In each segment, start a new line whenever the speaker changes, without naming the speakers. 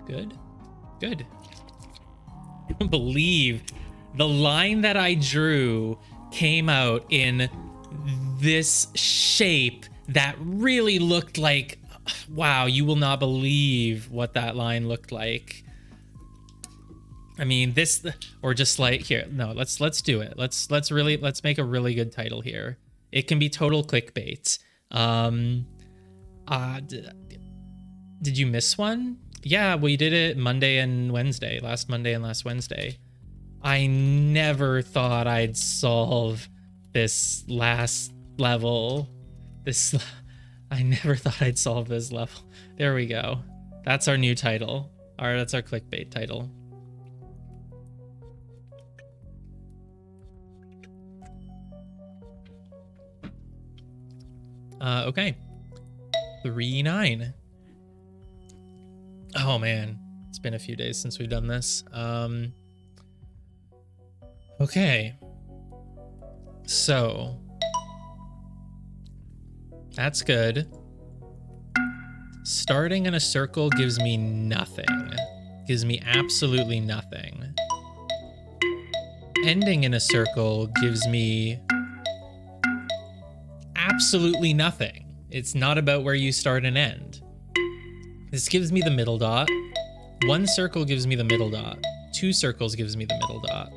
Good. Good. I don't believe the line that I drew came out in this shape that really looked like, wow, you will not believe what that line looked like. I mean, this, or just like here, no, let's do it. Let's make a really good title here. It can be total clickbait. Did you miss one? Yeah, we did it Monday and Wednesday, last Monday and last Wednesday. I never thought I'd solve this last level. I never thought I'd solve this level. There we go. That's our new title. That's our clickbait title. Okay. 3-9. Oh man, it's been a few days since we've done this. Okay. So that's good. Starting in a circle gives me nothing. Gives me absolutely nothing. Ending in a circle gives me absolutely nothing. It's not about where you start and end. This gives me the middle dot. One circle gives me the middle dot. Two circles gives me the middle dot.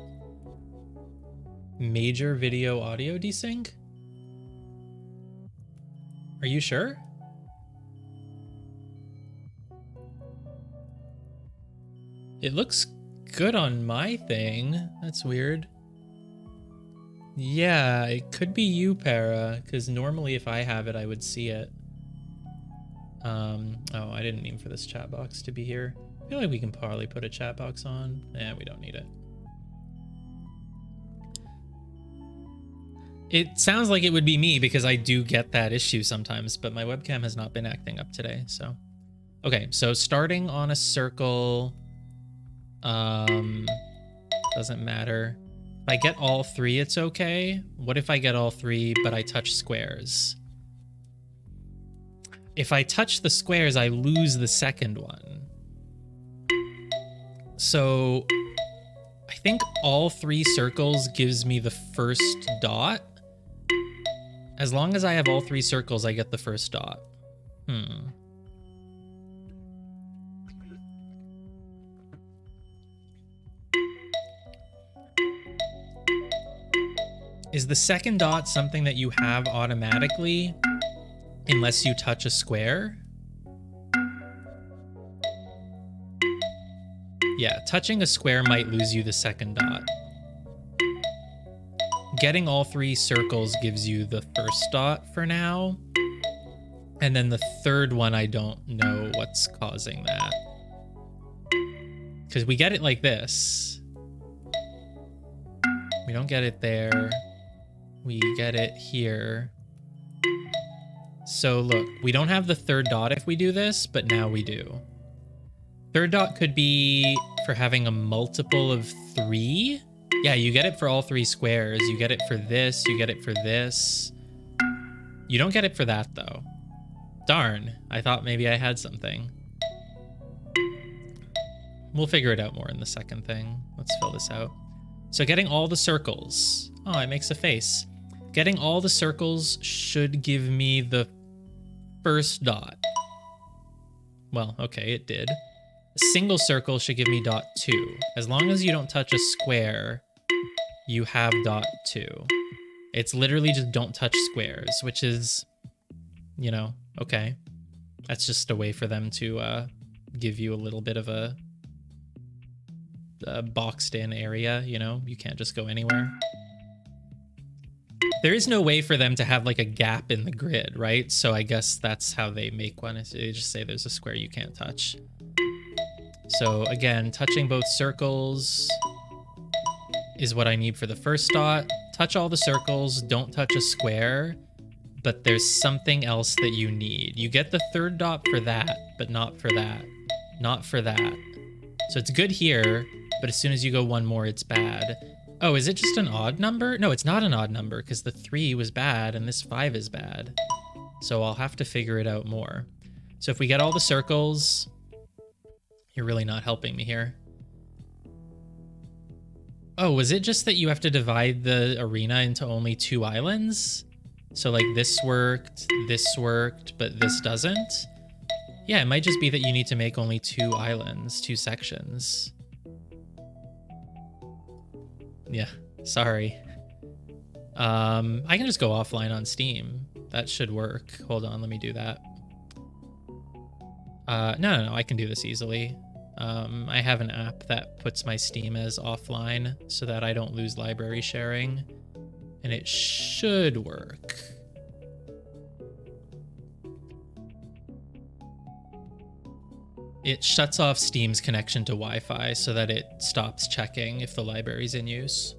Major video audio desync? Are you sure? It looks good on my thing. That's weird. Yeah, it could be you, Para, because normally if I have it, I would see it. Oh, I didn't mean for this chat box to be here. I feel like we can probably put a chat box on. Yeah, we don't need it. It sounds like it would be me because I do get that issue sometimes, but my webcam has not been acting up today, so. Okay, so starting on a circle, doesn't matter. If I get all three, it's okay. What if I get all three, but I touch squares? If I touch the squares, I lose the second one. So I think all three circles gives me the first dot. As long as I have all three circles, I get the first dot. Is the second dot something that you have automatically unless you touch a square? Yeah, touching a square might lose you the second dot. Getting all three circles gives you the first dot for now. And then the third one, I don't know what's causing that. Because we get it like this. We don't get it there. We get it here. So look, we don't have the third dot if we do this, but now we do. Third dot could be for having a multiple of 3. Yeah, you get it for all 3 squares. You get it for this, you get it for this. You don't get it for that though. Darn, I thought maybe I had something. We'll figure it out more in the second thing. Let's fill this out. So getting all the circles. Oh, it makes a face. Getting all the circles should give me the first dot. Well, okay, it did. A single circle should give me dot 2. As long as you don't touch a square, you have dot 2. It's literally just don't touch squares, which is, you know, okay. That's just a way for them to give you a little bit of a boxed in area, you know? You can't just go anywhere. There is no way for them to have like a gap in the grid, right? So I guess that's how they make one. They just say there's a square you can't touch. So again, touching both circles is what I need for the first dot. Touch all the circles, don't touch a square, but there's something else that you need. You get the third dot for that, but not for that. Not for that. So it's good here, but as soon as you go one more, it's bad. Oh, is it just an odd number? No, it's not an odd number because the 3 was bad and this 5 is bad. So I'll have to figure it out more. So if we get all the circles, You're really not helping me here. Oh, was it just that you have to divide the arena into only 2 islands? So like this worked, but this doesn't? Yeah, it might just be that you need to make only 2 islands, 2 sections. Yeah, sorry. I can just go offline on Steam. That should work. Hold on, let me do that. No, I can do this easily. I have an app that puts my Steam as offline so that I don't lose library sharing, and it should work. It shuts off Steam's connection to Wi-Fi so that it stops checking if the library's in use.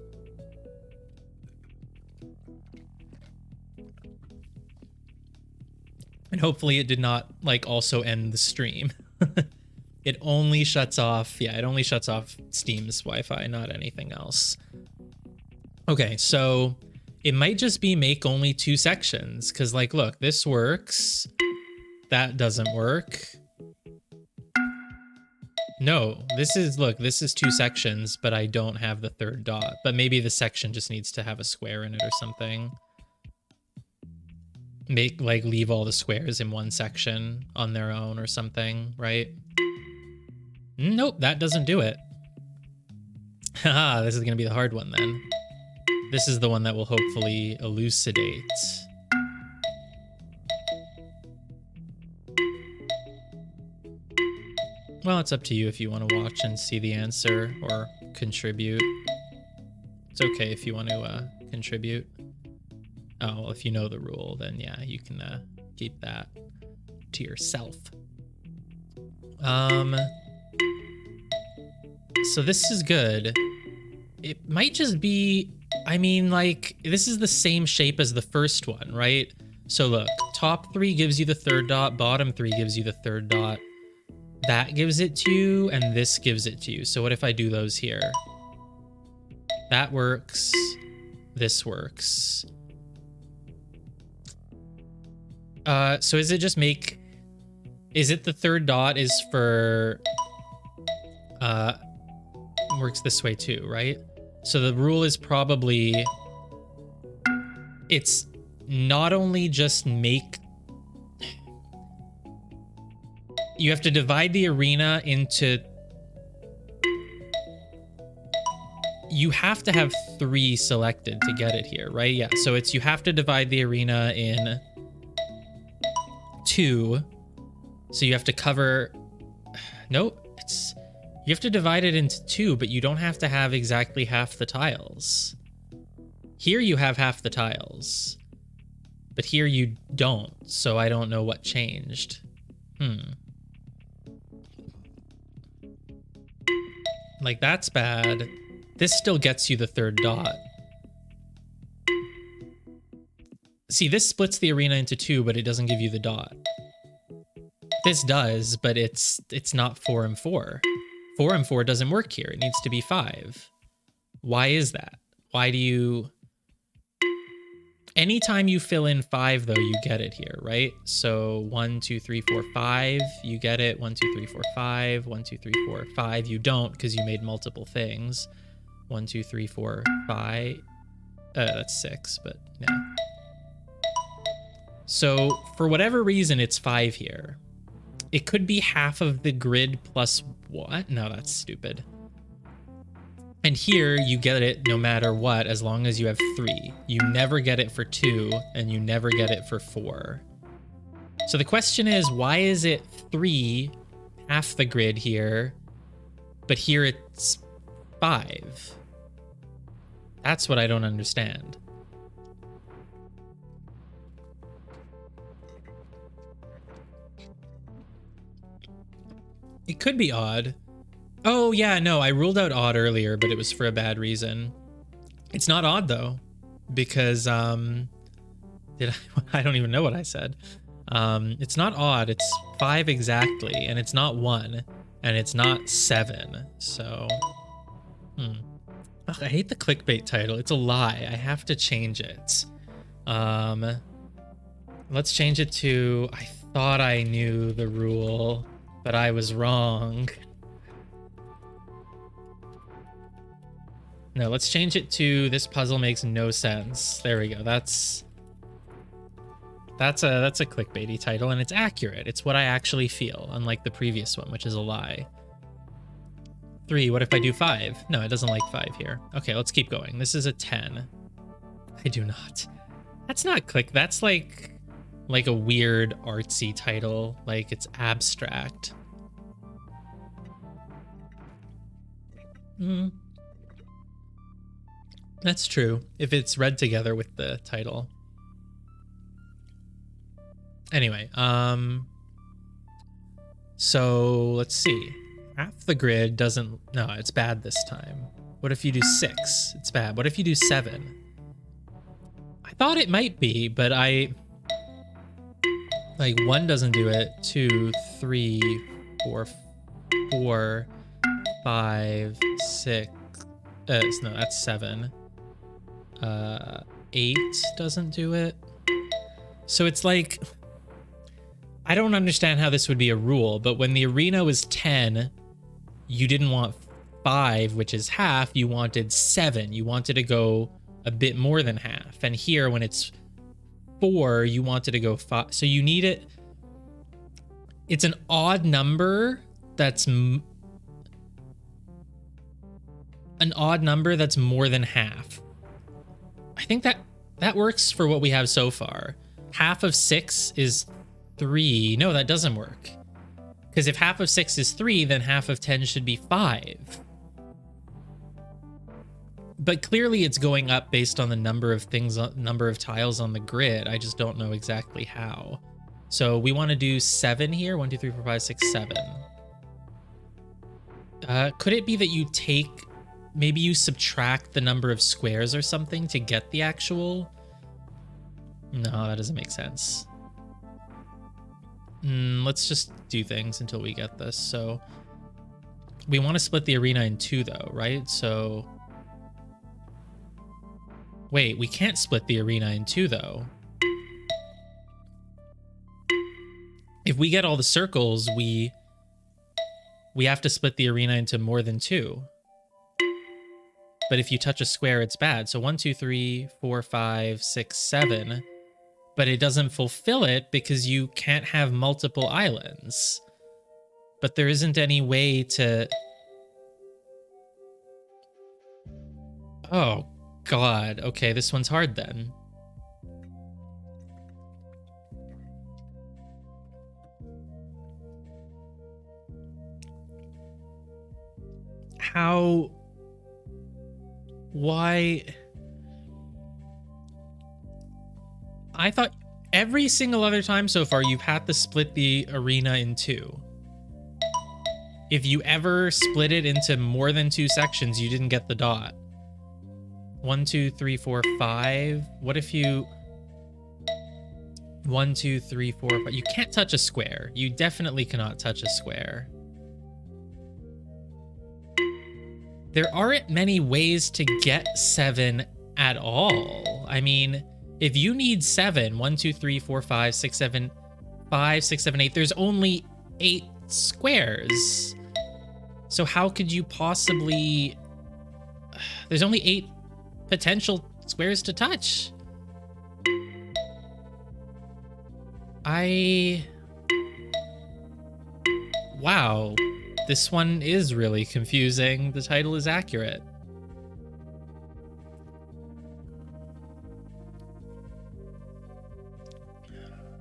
And hopefully it did not like also end the stream. It only shuts off, yeah, it only shuts off Steam's Wi-Fi, not anything else. Okay, so it might just be make only 2 sections, because like, look, this works. That doesn't work. No, this is, look, this is 2 sections, but I don't have the 3rd dot. But maybe the section just needs to have a square in it or something. Make, like, leave all the squares in one section on their own or something, right? Nope, that doesn't do it. Haha, this is gonna be the hard one then. This is the one that will hopefully elucidate. Well, it's up to you if you want to watch and see the answer or contribute. It's okay if you want to contribute. Oh, well, if you know the rule, then yeah, you can keep that to yourself. So this is good. It might just be, I mean, like, this is the same shape as the first one, right? So look, top 3 gives you the 3rd dot, bottom 3 gives you the 3rd dot. That gives it to you, and this gives it to you. So what if I do those here? That works. This works. So is it just make... Is it the 3rd dot is for... works this way too, right? So the rule is probably... It's not only just make... You have to divide the arena into... You have to have 3 selected to get it here, right? Yeah, so it's you have to divide the arena in 2. So you have to cover... Nope, it's... You have to divide it into 2, but you don't have to have exactly half the tiles. Here you have half the tiles. But here you don't, so I don't know what changed. Like, that's bad. This still gets you the 3rd dot. See, this splits the arena into 2, but it doesn't give you the dot. This does, but it's not 4 and 4. 4 and 4 doesn't work here. It needs to be 5. Why is that? Why do you... Anytime you fill in 5, though, you get it here, right? So 1, 2, 3, 4, 5, you get it. 1, 2, 3, 4, 5. 1, 2, 3, 4, 5. You don't because you made multiple things. 1, 2, 3, 4, 5. That's 6, but yeah. So for whatever reason, it's 5 here. It could be half of the grid plus what? No, that's stupid. And here you get it no matter what, as long as you have 3. You never get it for 2, and you never get it for 4. So the question is, why is it 3, half the grid here, but here it's 5? That's what I don't understand. It could be odd. Oh, yeah, no, I ruled out odd earlier, but it was for a bad reason. It's not odd, though, because, I don't even know what I said. It's not odd, it's 5 exactly, and it's not 1, and it's not 7, so... Ugh, I hate the clickbait title, it's a lie, I have to change it. Let's change it to, I thought I knew the rule. But I was wrong. No, let's change it to this puzzle makes no sense. There we go. That's a clickbaity title, and it's accurate. It's what I actually feel, unlike the previous one, which is a lie. 3, what if I do 5? No, it doesn't like 5 here. Okay, let's keep going. This is a 10. I do not. That's not click. That's like a weird artsy title. Like it's abstract. That's true. If it's read together with the title. Anyway, so let's see. Half the grid doesn't, no, it's bad this time. What if you do 6? It's bad. What if you do 7? I thought it might be, but like 1 doesn't do it. 2, 3, 4, 4, 5, 6. No, that's 7. 8 doesn't do it. So it's like, I don't understand how this would be a rule, but when the arena was 10, you didn't want 5, which is half, you wanted 7. You wanted to go a bit more than half. And here, when it's 4, you wanted to go 5. So you need it. It's an odd number that's an odd number that's more than half. I think that works for what we have so far. Half of 6 is 3. No, that doesn't work. Because if half of 6 is 3, then half of 10 should be 5. But clearly it's going up based on the number of things, number of tiles on the grid. I just don't know exactly how. So we want to do 7 here. 1, 2, 3, 4, 5, 6, 7. Could it be that you take, maybe you subtract the number of squares or something to get the actual? No, that doesn't make sense. Let's just do things until we get this. So we want to split the arena in 2 though, right? So wait, we can't split the arena in 2 though. If we get all the circles, we have to split the arena into more than 2. But if you touch a square, it's bad. So 1, 2, 3, 4, 5, 6, 7. But it doesn't fulfill it because you can't have multiple islands. But there isn't any way to... Oh, God. Okay, this one's hard then. How... Why... I thought every single other time so far you've had to split the arena in 2. If you ever split it into more than 2 sections, you didn't get the dot. 1, 2, 3, 4, 5. What if you... 1, 2, 3, 4, 5. You can't touch a square. You definitely cannot touch a square. There aren't many ways to get 7 at all. I mean... If you need 7, 1, 2, 3, 4, 5, 6, 7, 5, 6, 7, 8, there's only 8 squares. So how could you possibly... There's only 8 potential squares to touch. Wow. This one is really confusing. The title is accurate.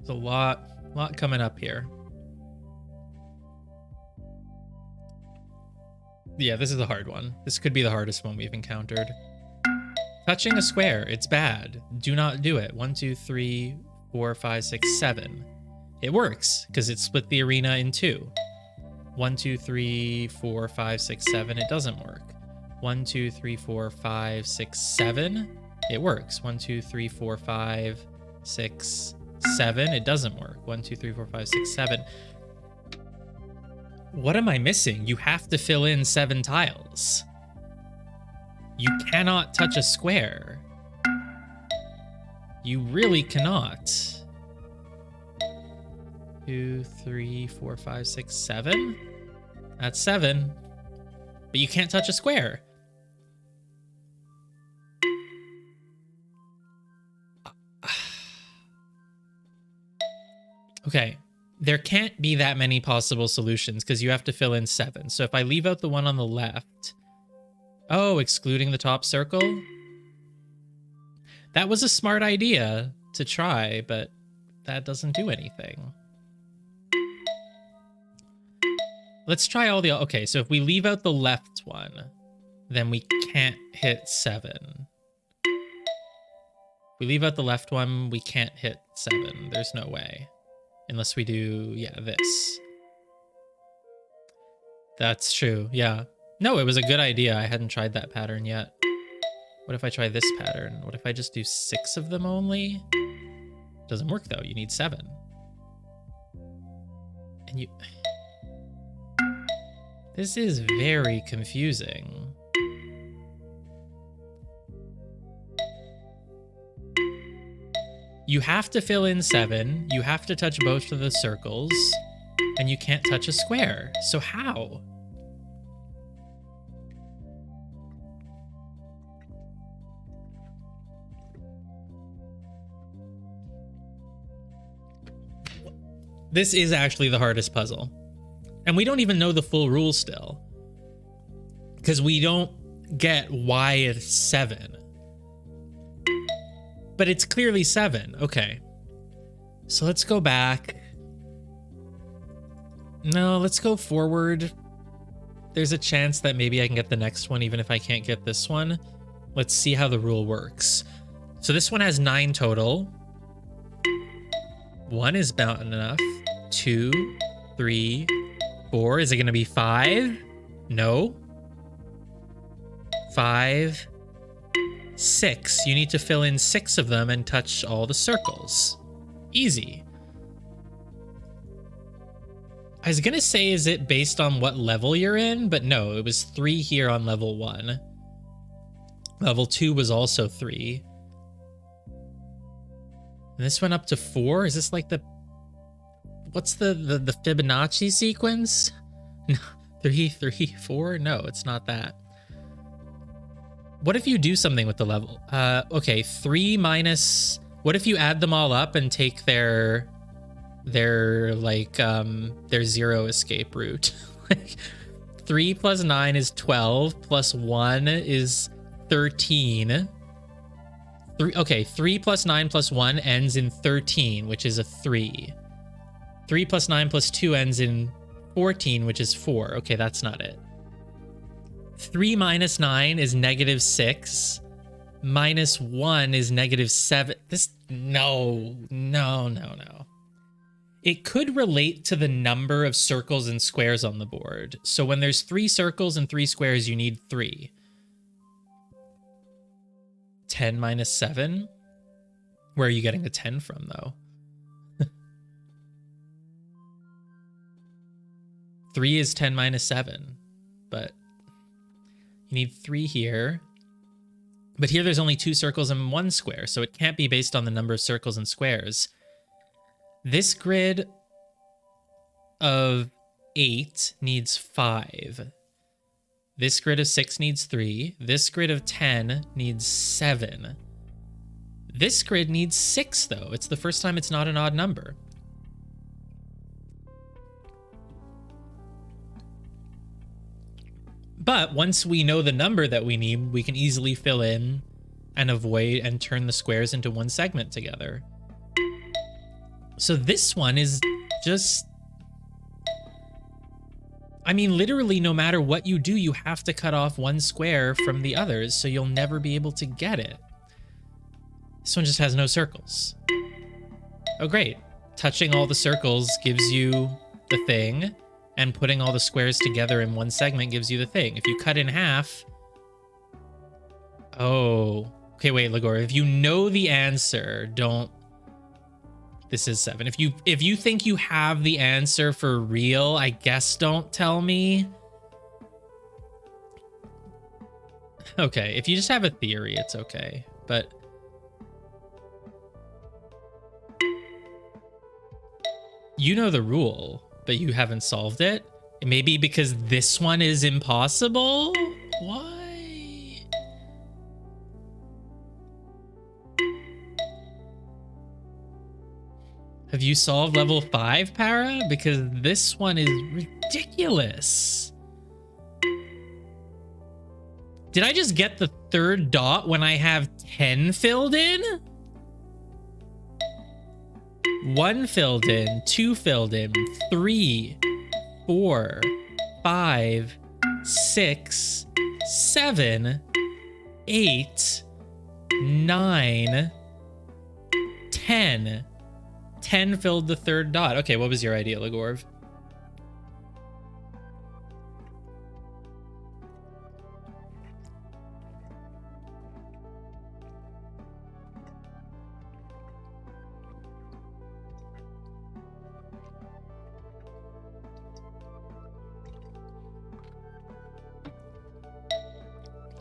A lot coming up here. Yeah, this is a hard one. This could be the hardest one we've encountered. Touching a square, it's bad. Do not do it. 1, 2, 3, 4, 5, 6, 7. It works because it split the arena in 2. 1, 2, 3, 4, 5, 6, 7. It doesn't work. 1, 2, 3, 4, 5, 6, 7. It works. 1, 2, 3, 4, 5, 6, 7. It doesn't work. 1, 2, 3, 4, 5, 6, 7. What am I missing? You have to fill in 7 tiles. You cannot touch a square. You really cannot. 2, 3, 4, 5, 6, 7. That's 7. But you can't touch a square. Okay. There can't be that many possible solutions because you have to fill in 7. So if I leave out the one on the left... Oh, excluding the top circle? That was a smart idea to try, but that doesn't do anything. Let's try all the... Okay, so if we leave out the left one, then we can't hit 7. If we leave out the left one, we can't hit 7. There's no way. Unless we do, yeah, this. That's true, yeah. No, it was a good idea. I hadn't tried that pattern yet. What if I try this pattern? What if I just do 6 of them only? Doesn't work though, you need 7. And you... This is very confusing. You have to fill in 7, you have to touch both of the circles, and you can't touch a square. So how? This is actually the hardest puzzle. And we don't even know the full rules still. Because we don't get why it's 7. But it's clearly 7. Okay. So let's go back. No, let's go forward. There's a chance that maybe I can get the next one even if I can't get this one. Let's see how the rule works. So this one has 9 total. 1 is about enough. 2, 3, 4. Is it going to be 5? No. 5, 6. You need to fill in 6 of them and touch all the circles. Easy. I was going to say, is it based on what level you're in? But no, it was 3 here on level 1. Level 2 was also 3. And this went up to 4? Is this like the... What's the Fibonacci sequence? No, 3, 3, 4? No, it's not that. What if you do something with the level? Okay, 3 minus... What if you add them all up and take their like, their 0 escape route? Like, 3 plus 9 is 12, plus 1 is 13. 3 plus 9 plus 1 ends in 13, which is a 3. 3 plus 9 plus 2 ends in 14, which is 4. Okay, that's not it. 3 minus 9 is -6. Minus 1 is -7. This... No. It could relate to the number of circles and squares on the board. So when there's 3 circles and 3 squares, you need 3. 10 minus 7? Where are you getting the 10 from, though? 3 is 10 minus 7, but you need 3 here. But here there's only 2 circles and 1 square, so it can't be based on the number of circles and squares. This grid of 8 needs 5. This grid of 6 needs 3. This grid of 10 needs 7. This grid needs 6, though. It's the first time it's not an odd number. But once we know the number that we need, we can easily fill in and avoid and turn the squares into one segment together. So this one is just... I mean, literally, no matter what you do, you have to cut off one square from the others, so you'll never be able to get it. This one just has no circles. Oh, great. Touching all the circles gives you the thing, and putting all the squares together in one segment gives you the thing. If you cut in half... Oh. Okay, wait, Ligor. If you know the answer, don't... This is 7. If you think you have the answer for real, I guess don't tell me. Okay, if you just have a theory, it's okay. But... You know the rule, but you haven't solved it. Maybe because this one is impossible? Why? Have you solved level 5, Para? Because this one is ridiculous. Did I just get the third dot when I have 10 filled in? 1 filled in, 2 filled in, 3, 4, 5, 6, 7, 8, 9, 10. 10 filled the third dot. Okay, what was your idea, Legorv?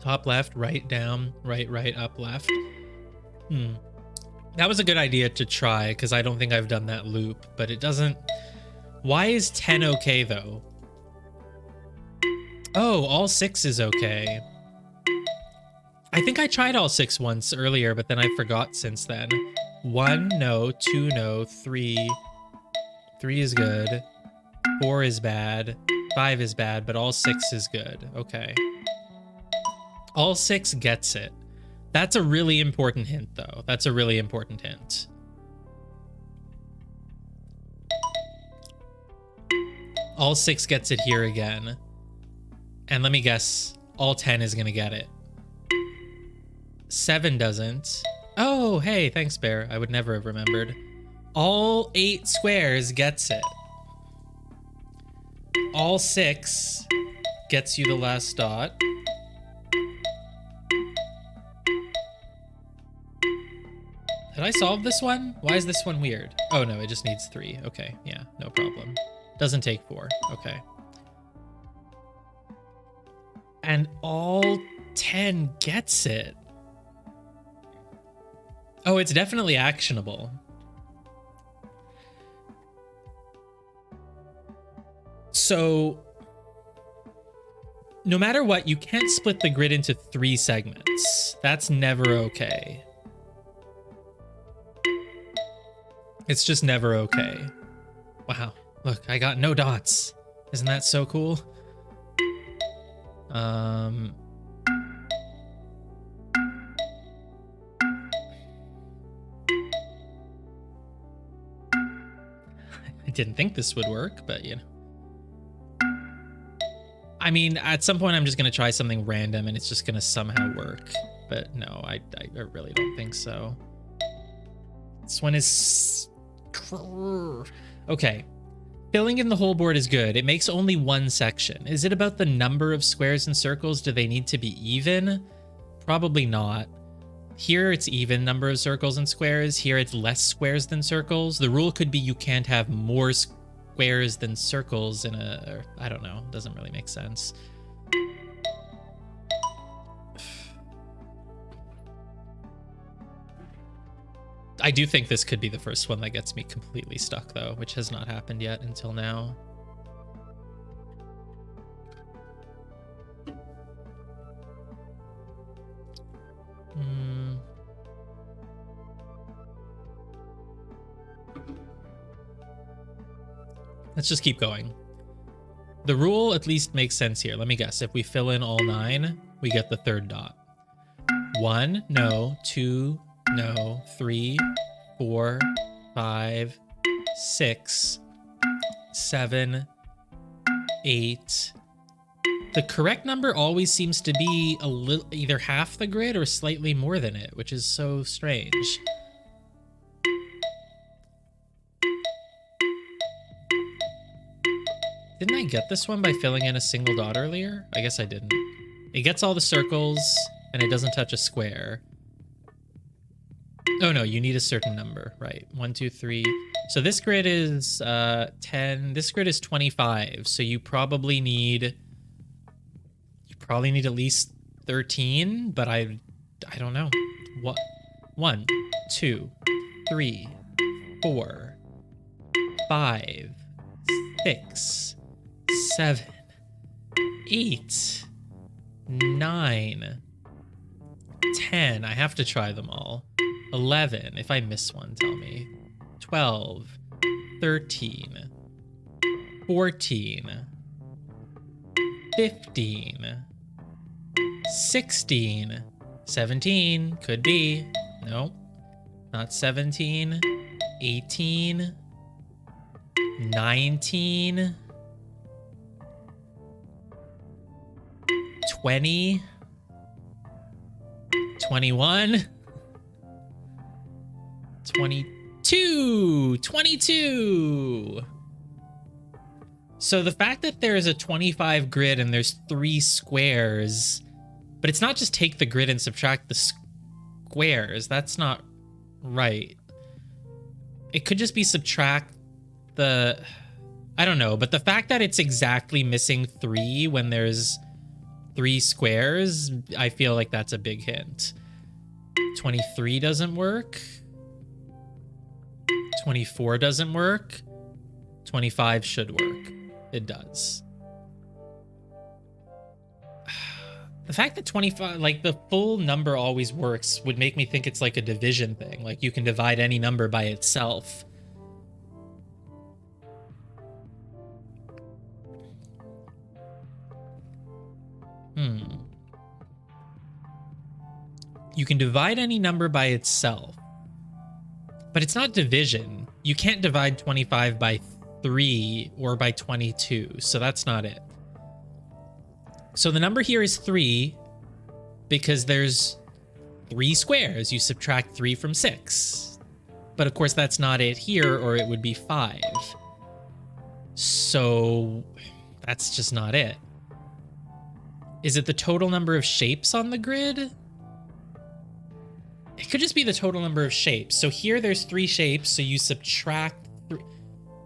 Top left, right down, right, right, up, left. That was a good idea to try, because I don't think I've done that loop, but it doesn't... Why is 10 okay, though? Oh, all 6 is okay. I think I tried all 6 once earlier, but then I forgot since then. 1, no. 2, no. 3. 3 is good. 4 is bad. 5 is bad, but all 6 is good. Okay. All 6 gets it. That's a really important hint, though. That's a really important hint. All 6 gets it here again. And let me guess, all 10 is gonna get it. 7 doesn't. Oh, hey, thanks, Bear. I would never have remembered. All 8 squares gets it. All 6 gets you the last dot. Did I solve this one? Why is this one weird? Oh, no, it just needs 3. Okay, yeah, no problem. Doesn't take 4. Okay. And all 10 gets it. Oh, it's definitely actionable. So, no matter what, you can't split the grid into 3 segments. That's never okay. It's just never okay. Wow, look, I got no dots. Isn't that so cool? I didn't think this would work, but you know. I mean, at some point I'm just gonna try something random and it's just gonna somehow work. But no, I really don't think so. This one is... Okay. Filling in the whole board is good. It makes only 1 section. Is it about the number of squares and circles? Do they need to be even? Probably not. Here it's even number of circles and squares. Here it's less squares than circles. The rule could be you can't have more squares than circles in a... I don't know. Doesn't really make sense. I do think this could be the first one that gets me completely stuck, though, which has not happened yet until now. Let's just keep going. The rule at least makes sense here. Let me guess. If we fill in all 9, we get the third dot. 1, no. 2, no. 3, 4, 5, 6, 7, 8. The correct number always seems to be a little, either half the grid or slightly more than it, which is so strange. Didn't I get this one by filling in a single dot earlier? I guess I didn't. It gets all the circles, and it doesn't touch a square. Oh no, you need a certain number, right? 1, 2, 3. So this grid is 10. This grid is 25. So you probably need at least 13, but I don't know. What? 1, 2, 3, 4, 5, 6, 7, 8, 9, 10. I have to try them all. 11. If I miss one, tell me. 12, 13, 14, 15, 16, 17. Could be. Nope. Not 17. 18. 19. 20. 21. 22. 22. So the fact that there is a 25 grid and there's 3 squares, but it's not just take the grid and subtract the squares. That's not right. It could just be subtract the... I don't know, but the fact that it's exactly missing 3 when there's 3 squares, I feel like that's a big hint. 23 doesn't work. 24 doesn't work. 25 should work. It does. The fact that 25, like the full number always works, would make me think it's like a division thing. Like you can divide any number by itself. You can divide any number by itself, but it's not division. You can't divide 25 by 3 or by 22, so that's not it. So the number here is 3 because there's 3 squares. You subtract 3 from 6. But of course that's not it here, or it would be 5. So that's just not it. Is it the total number of shapes on the grid? It could just be the total number of shapes. So here there's 3 shapes, so you subtract 3.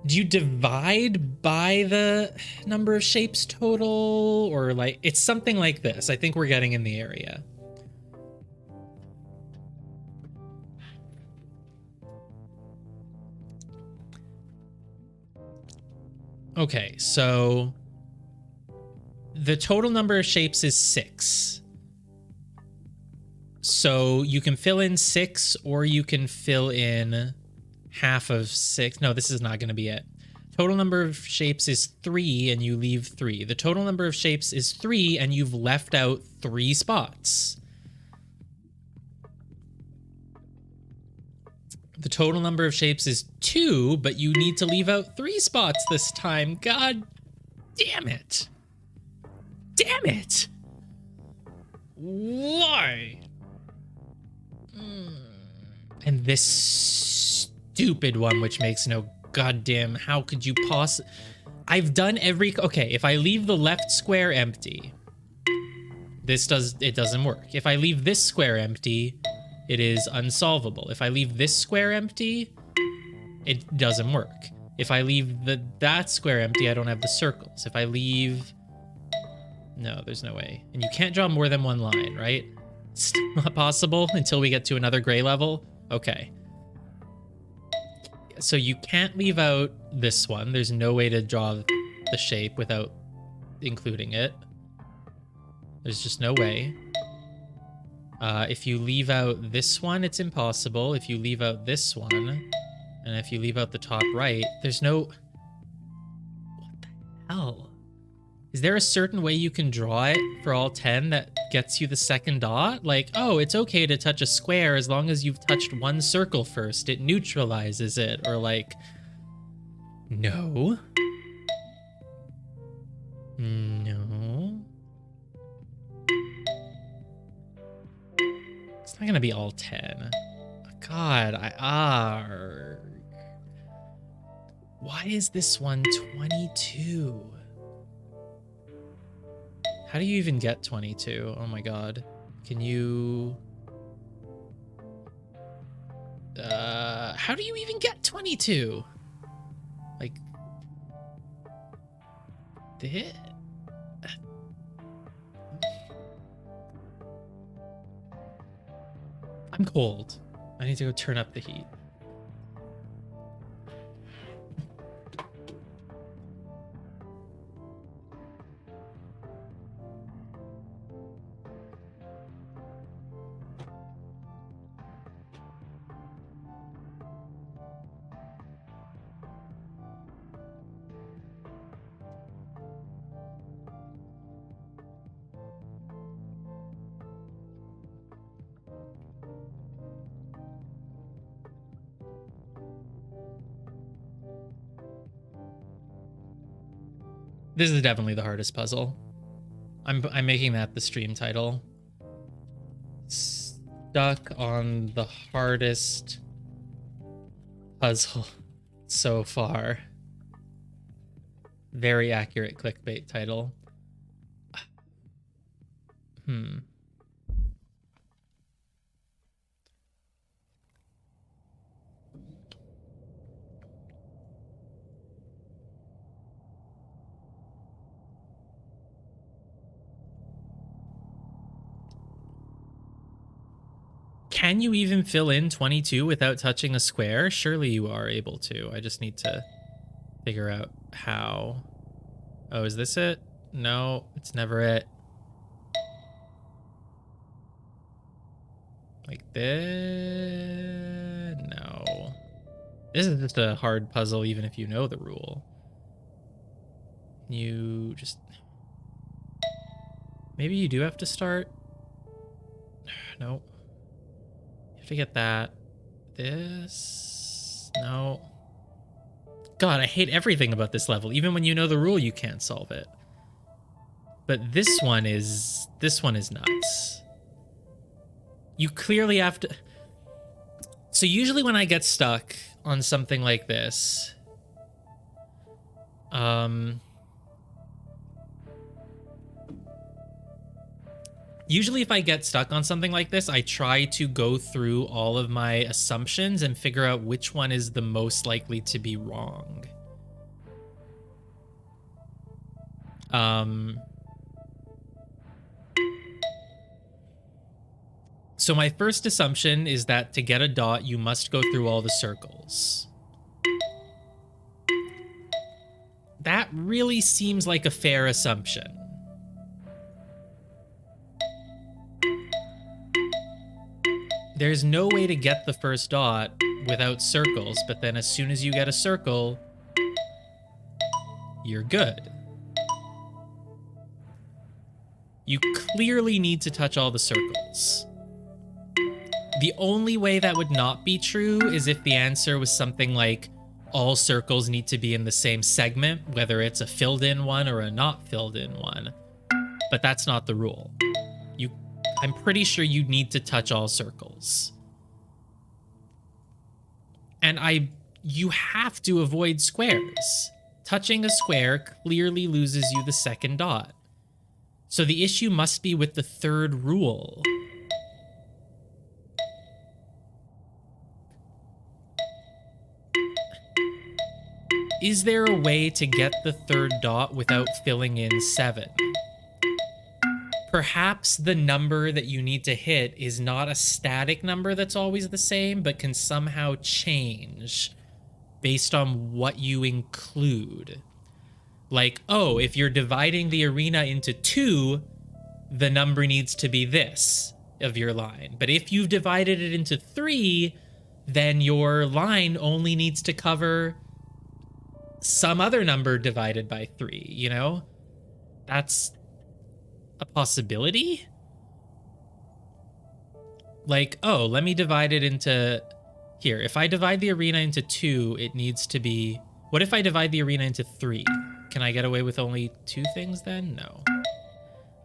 Do you divide by the number of shapes total? Or like, it's something like this. I think we're getting in the area. Okay, so the total number of shapes is 6. So you can fill in 6 or you can fill in half of 6. No, this is not going to be it. Total number of shapes is 3 and you leave 3. The total number of shapes is 3 and you've left out 3 spots. The total number of shapes is 2, but you need to leave out 3 spots this time. God damn it. Damn it. Why? And this stupid one, which makes no goddamn... How could you possibly... I've done every... Okay, if I leave the left square empty, it doesn't work. If I leave this square empty, it is unsolvable. If I leave this square empty, it doesn't work. If I leave that square empty, I don't have the circles. If I leave... No, there's no way. And you can't draw more than one line, right? It's not possible until we get to another gray level? Okay. So you can't leave out this one. There's no way to draw the shape without including it. There's just no way. If you leave out this one, it's impossible. If you leave out this one, and if you leave out the top right, there's no... What the hell? Is there a certain way you can draw it for all 10 that gets you the second dot? Like, oh, it's okay to touch a square as long as you've touched one circle first. It neutralizes it. Or like, no. No. It's not gonna be all 10. God, why is this one 22? How do you even get 22? Oh my god. Can you... how do you even get 22? Like... this? I'm cold. I need to go turn up the heat. This is definitely the hardest puzzle. I'm making that the stream title. Stuck on the hardest puzzle so far. Very accurate clickbait title. Can you even fill in 22 without touching a square? Surely you are able to. I just need to figure out how. Oh, is this it? No, it's never it. Like this? No. This is just a hard puzzle even if you know the rule. You just... Maybe you do have to start? Nope. You have to get that. This... No. God, I hate everything about this level. Even when you know the rule, you can't solve it. But this one is nuts. You clearly have to... So usually when I get stuck on something like this, usually if I get stuck on something like this, I try to go through all of my assumptions and figure out which one is the most likely to be wrong. So my first assumption is that to get a dot, you must go through all the circles. That really seems like a fair assumption. There's no way to get the first dot without circles, but then as soon as you get a circle, you're good. You clearly need to touch all the circles. The only way that would not be true is if the answer was something like all circles need to be in the same segment, whether it's a filled-in one or a not filled-in one. But that's not the rule. I'm pretty sure you need to touch all circles. And you have to avoid squares. Touching a square clearly loses you the second dot. So the issue must be with the third rule. Is there a way to get the third dot without filling in 7? Perhaps the number that you need to hit is not a static number that's always the same, but can somehow change based on what you include. Like, oh, if you're dividing the arena into 2, the number needs to be this of your line. But if you've divided it into 3, then your line only needs to cover some other number divided by 3, you know? That's a possibility? Like, oh, let me divide it into... Here, if I divide the arena into 2, it needs to be... What if I divide the arena into 3? Can I get away with only 2 things then? No.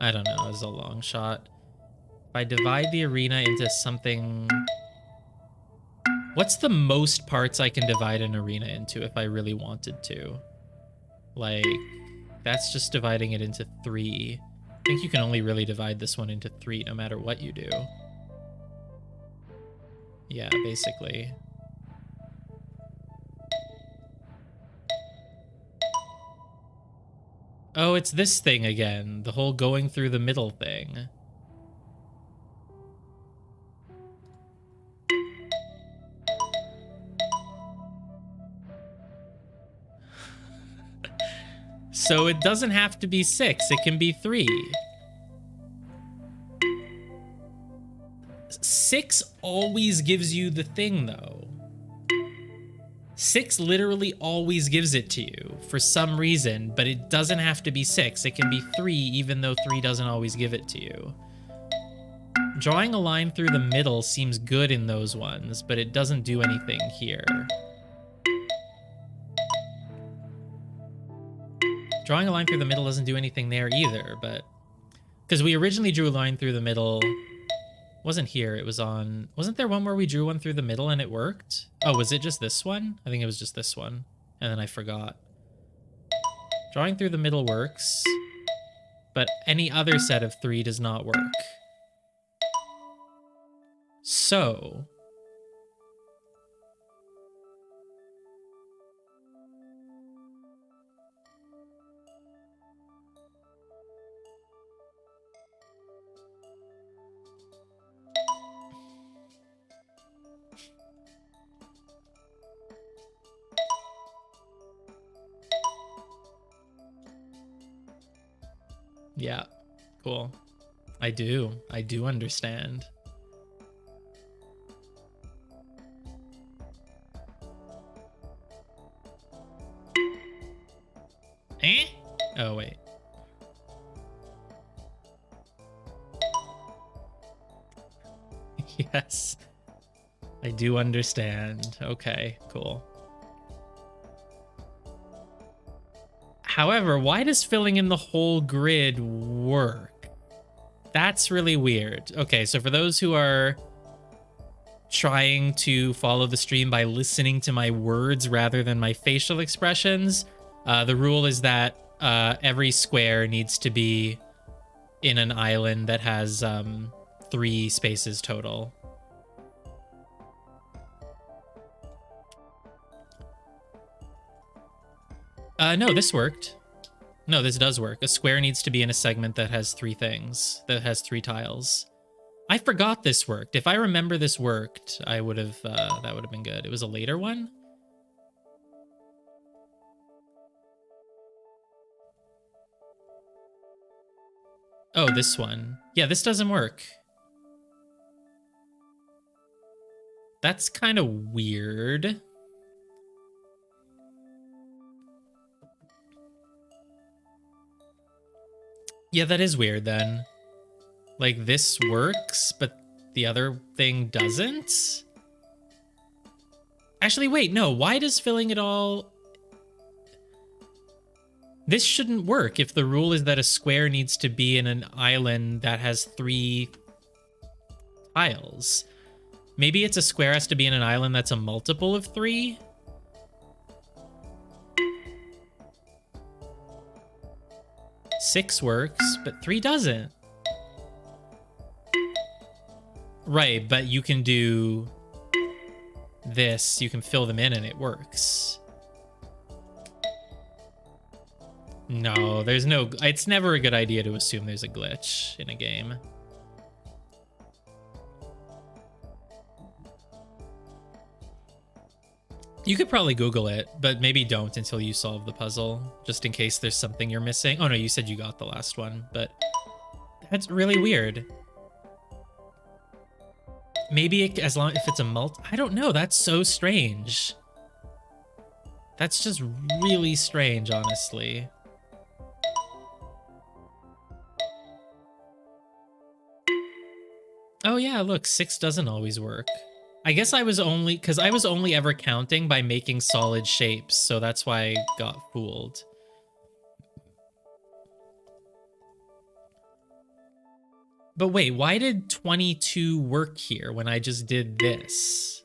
I don't know, it's a long shot. If I divide the arena into something... What's the most parts I can divide an arena into if I really wanted to? Like, that's just dividing it into 3. I think you can only really divide this one into 3 no matter what you do. Yeah, basically. Oh, it's this thing again. The whole going through the middle thing. So it doesn't have to be 6, it can be 3. 6 always gives you the thing, though. 6 literally always gives it to you for some reason, but it doesn't have to be 6. It can be 3, even though 3 doesn't always give it to you. Drawing a line through the middle seems good in those ones, but it doesn't do anything here. Drawing a line through the middle doesn't do anything there either, but... Because we originally drew a line through the middle... Wasn't here, it was on... Wasn't there one where we drew one through the middle and it worked? Oh, was it just this one? I think it was just this one. And then I forgot. Drawing through the middle works, but any other set of 3 does not work. So... Yeah, cool. I do understand. Eh? Oh, wait. Yes. I do understand. Okay, cool. However, why does filling in the whole grid work? That's really weird. Okay, so for those who are trying to follow the stream by listening to my words rather than my facial expressions, the rule is that every square needs to be in an island that has 3 spaces total. No, this worked. No, this does work. A square needs to be in a segment that has 3 things, that has 3 tiles. I forgot this worked. If I remember this worked, I would have, that would have been good. It was a later one? Oh, this one. Yeah, this doesn't work. That's kind of weird. Yeah, that is weird then. Like, this works, but the other thing doesn't? Actually, wait, no. Why does filling it all... This shouldn't work if the rule is that a square needs to be in an island that has 3 tiles. Maybe it's a square has to be in an island that's a multiple of 3? Six works, but 3 doesn't. Right, but you can do this. You can fill them in and it works. No, there's no... It's never a good idea to assume there's a glitch in a game. You could probably Google it, but maybe don't until you solve the puzzle, just in case there's something you're missing. Oh no, you said you got the last one, but that's really weird. Maybe if it's a multi... I don't know, that's so strange. That's just really strange, honestly. Oh yeah, look, 6 doesn't always work. I guess I was only... Because I was only ever counting by making solid shapes, so that's why I got fooled. But wait, why did 22 work here when I just did this?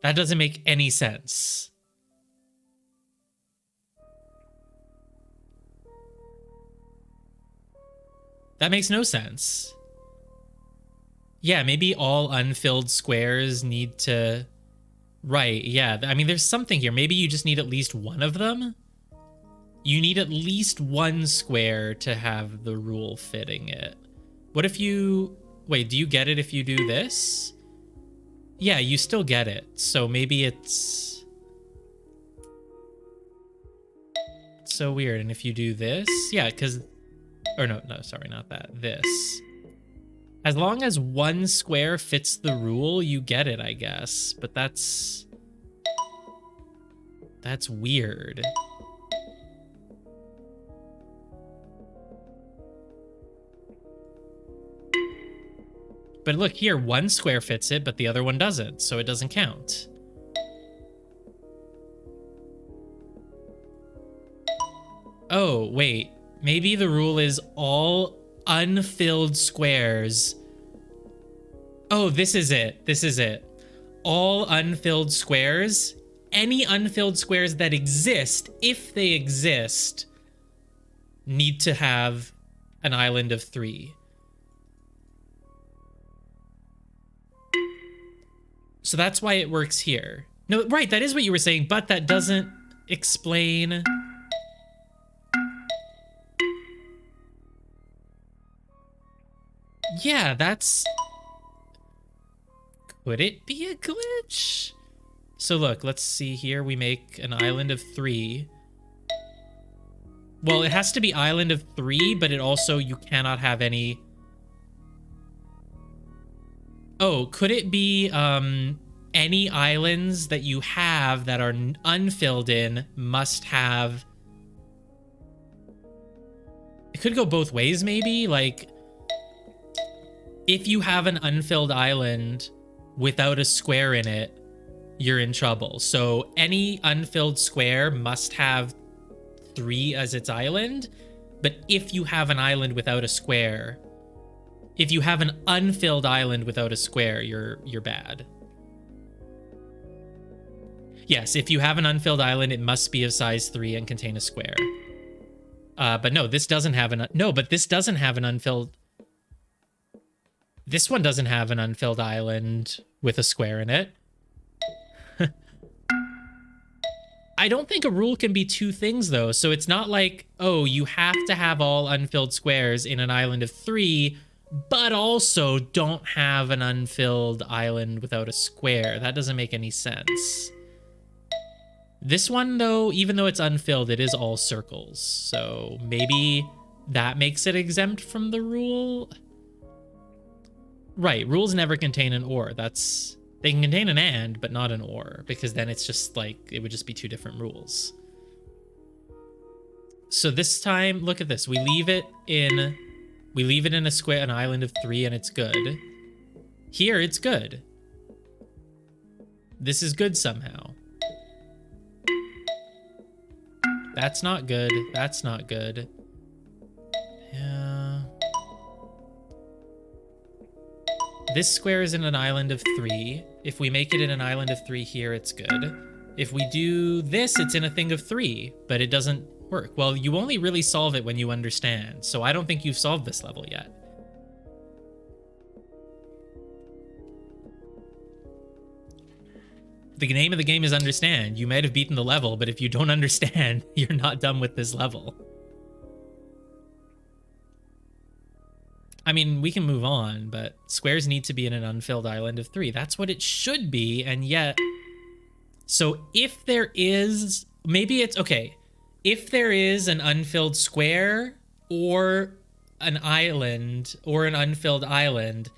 That doesn't make any sense. That makes no sense. Yeah, maybe all unfilled squares need to... Right, yeah. I mean, there's something here. Maybe you just need at least one of them? You need at least one square to have the rule fitting it. What if you... Wait, do you get it if you do this? Yeah, you still get it. So maybe it's so weird. And if you do this... Yeah, because... Or no, sorry, not that. This. As long as one square fits the rule, you get it, I guess. But that's weird. But look here, one square fits it, but the other one doesn't, so it doesn't count. Oh, wait. Maybe the rule is all unfilled squares. Oh, this is it. This is it. All unfilled squares, any unfilled squares that exist, if they exist, need to have an island of 3. So that's why it works here. No, right, that is what you were saying, but that doesn't explain... Yeah, that's... Could it be a glitch? So look, let's see here. We make an island of 3. Well, it has to be island of 3, but it also, you cannot have any... Oh, could it be any islands that you have that are unfilled in must have... It could go both ways, maybe? Like, if you have an unfilled island without a square in it, you're in trouble. So any unfilled square must have 3 as its island, but if you have an island without a square... If you have an unfilled island without a square, you're bad. Yes, if you have an unfilled island, it must be of size 3 and contain a square. But no, this doesn't have an... No, but this doesn't have an unfilled... This one doesn't have an unfilled island with a square in it. I don't think a rule can be 2 things, though. So it's not like, oh, you have to have all unfilled squares in an island of 3... but also don't have an unfilled island without a square. That doesn't make any sense. This one, though, even though it's unfilled, it is all circles. So maybe that makes it exempt from the rule? Right, rules never contain an or. That's... They can contain an and, but not an or, because then it's just like, it would just be 2 different rules. So this time, look at this. We leave it in... We leave it in a square, an island of 3, and it's good. Here, it's good. This is good somehow. That's not good. That's not good. Yeah. This square is in an island of 3. If we make it in an island of 3 here, it's good. If we do this, it's in a thing of 3, but it doesn't work. Well, you only really solve it when you understand, so I don't think you've solved this level yet. The name of the game is understand. You might have beaten the level, but if you don't understand, you're not done with this level. I mean, we can move on, but squares need to be in an unfilled island of 3. That's what it should be, and yet... So if there is... Maybe it's... Okay. If there is an unfilled square or an island or an unfilled island,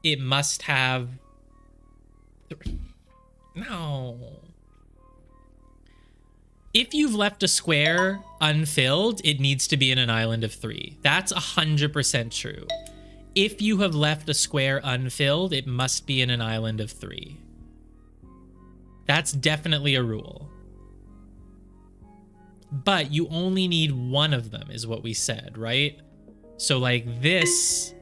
it must have... No. If you've left a square unfilled, it needs to be in an island of 3. That's 100% true. If you have left a square unfilled, it must be in an island of 3. That's definitely a rule. But you only need one of them, is what we said, right? So, like, this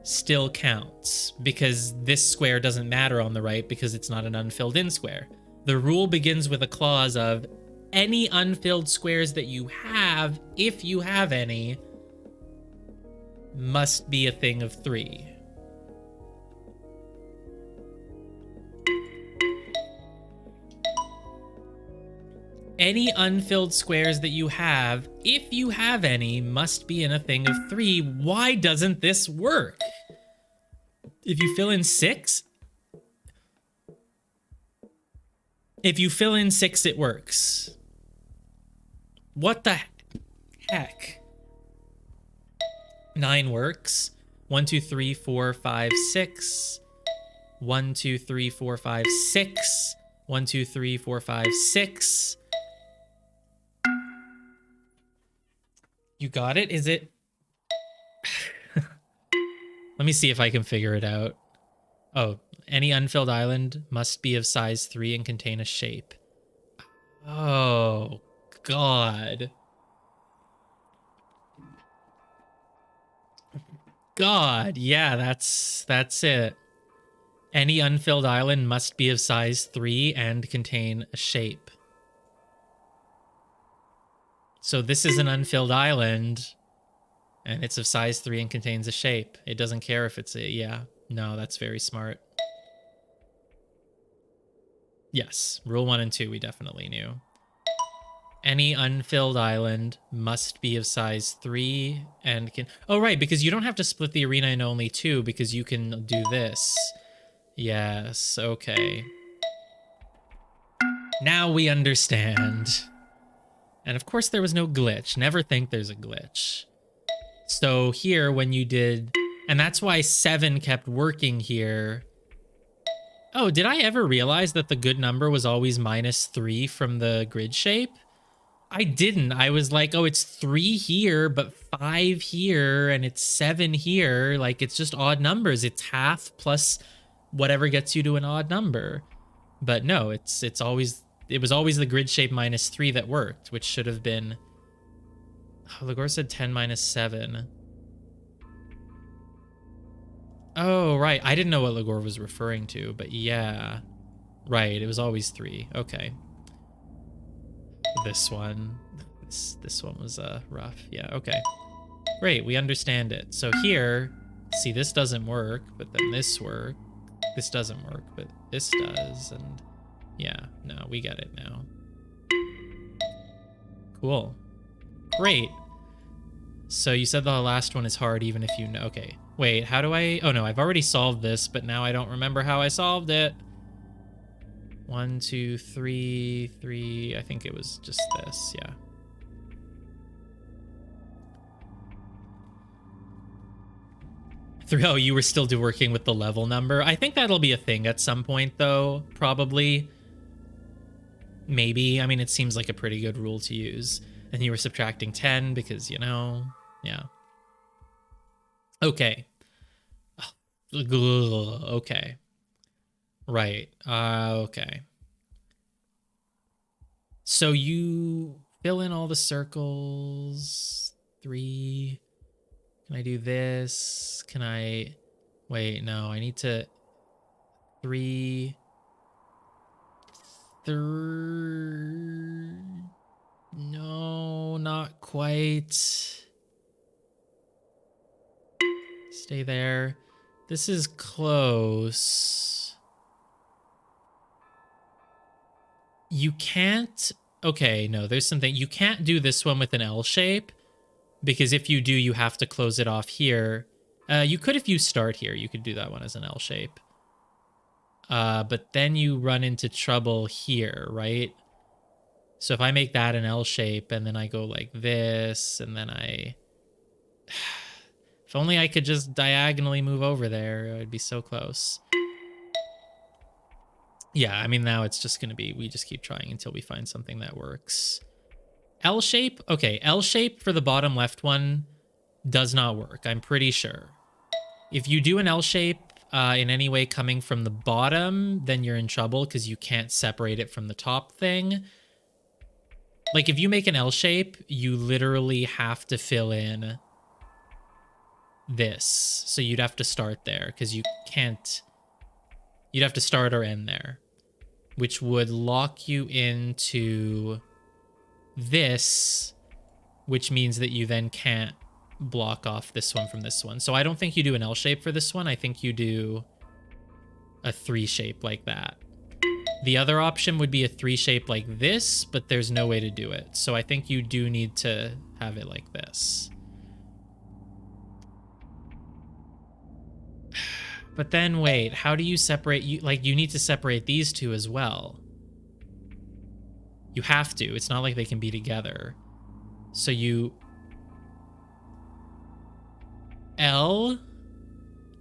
still counts, because this square doesn't matter on the right because it's not an unfilled in square. The rule begins with a clause of any unfilled squares that you have, if you have any, must be a thing of 3. Any unfilled squares that you have, if you have any, must be in a thing of 3. Why doesn't this work? If you fill in 6? If you fill in 6, it works. What the heck? 9 works. 1, 2, 3, 4, 5, 6. 1, 2, 3, 4, 5, 6. 1, 2, 3, 4, 5, 6. You got it? Is it? Let me see if I can figure it out. Oh, any unfilled island must be of size 3 and contain a shape. Oh, God. God, yeah, that's it. Any unfilled island must be of size 3 and contain a shape. So this is an unfilled island, and it's of size 3 and contains a shape. It doesn't care if it's a... Yeah, no, that's very smart. Yes, rule 1 and 2 we definitely knew. Any unfilled island must be of size 3 and can... Oh, right, because you don't have to split the arena in only 2 because you can do this. Yes, okay. Now we understand. And of course there was no glitch. Never think there's a glitch. So here when you did... And that's why 7 kept working here. Oh, did I ever realize that the good number was always -3 from the grid shape? I didn't. I was like, oh, it's 3 here, but 5 here, and it's 7 here. Like, it's just odd numbers. It's half plus whatever gets you to an odd number. But no, it was always the grid shape -3 that worked, which should have been... Oh, Ligor said 10 minus 7. Oh, right. I didn't know what Ligor was referring to, but yeah. Right, it was always 3. Okay. This one. This one was rough. Yeah, okay. Great, we understand it. So here, see, this doesn't work, but then this works. This doesn't work, but this does, and yeah, no, we get it now. Cool. Great. So you said the last one is hard even if you know. Okay. Wait, how do I... Oh, no, I've already solved this, but now I don't remember how I solved it. 1, 2, 3, 3. I think it was just this, yeah. Oh, you were still working with the level number. I think that'll be a thing at some point, though, probably. Maybe. I mean, it seems like a pretty good rule to use. And you were subtracting 10 because, you know, yeah. Okay. Okay. Right. Okay. So you fill in all the circles. 3. Can I do this? Can I... Wait, no, I need to... 3... 3... No, not quite. Stay there. This is close. You can't... Okay, no, there's something. You can't do this one with an L shape, because if you do, you have to close it off here. You could if you start here. You could do that one as an L shape. But then you run into trouble here, right? So if I make that an L shape, and then I go like this, and then I... If only I could just diagonally move over there, I'd be so close. Yeah, I mean, now it's just going to be, we just keep trying until we find something that works. L shape? Okay, L shape for the bottom left one does not work, I'm pretty sure. If you do an L shape in any way coming from the bottom, then you're in trouble because you can't separate it from the top thing. Like, if you make an L shape, you literally have to fill in this. So you'd have to start there because you can't... You'd have to start or end there, which would lock you into this, which means that you then can't block off this one from this one. So I don't think you do an L shape for this one. I think you do a 3 shape like that. The other option would be a 3 shape like this, but there's no way to do it. So I think you do need to have it like this. But then wait, how do you separate? You need to separate these two as well. You have to. It's not like they can be together. So you... L?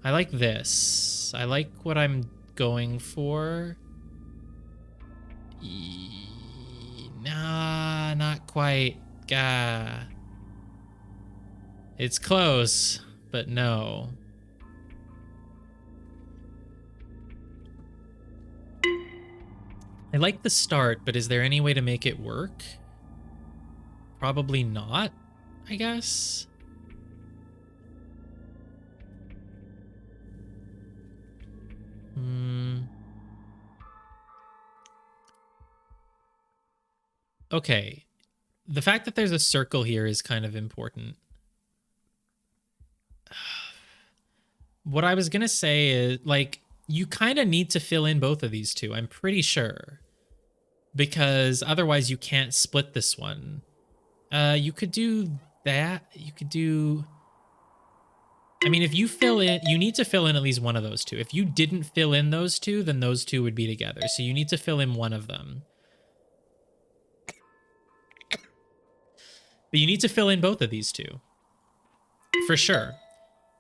I like this. I like what I'm going for. Nah, not quite. Gah. It's close, but no. I like the start, but is there any way to make it work? Probably not, I guess. Okay. The fact that there's a circle here is kind of important. What I was going to say is, like, you kind of need to fill in both of these two, I'm pretty sure. Because otherwise you can't split this one. You could do that. You could do... I mean, if you fill in... You need to fill in at least one of those two. If you didn't fill in those two, then those two would be together. So you need to fill in one of them. But you need to fill in both of these two. For sure.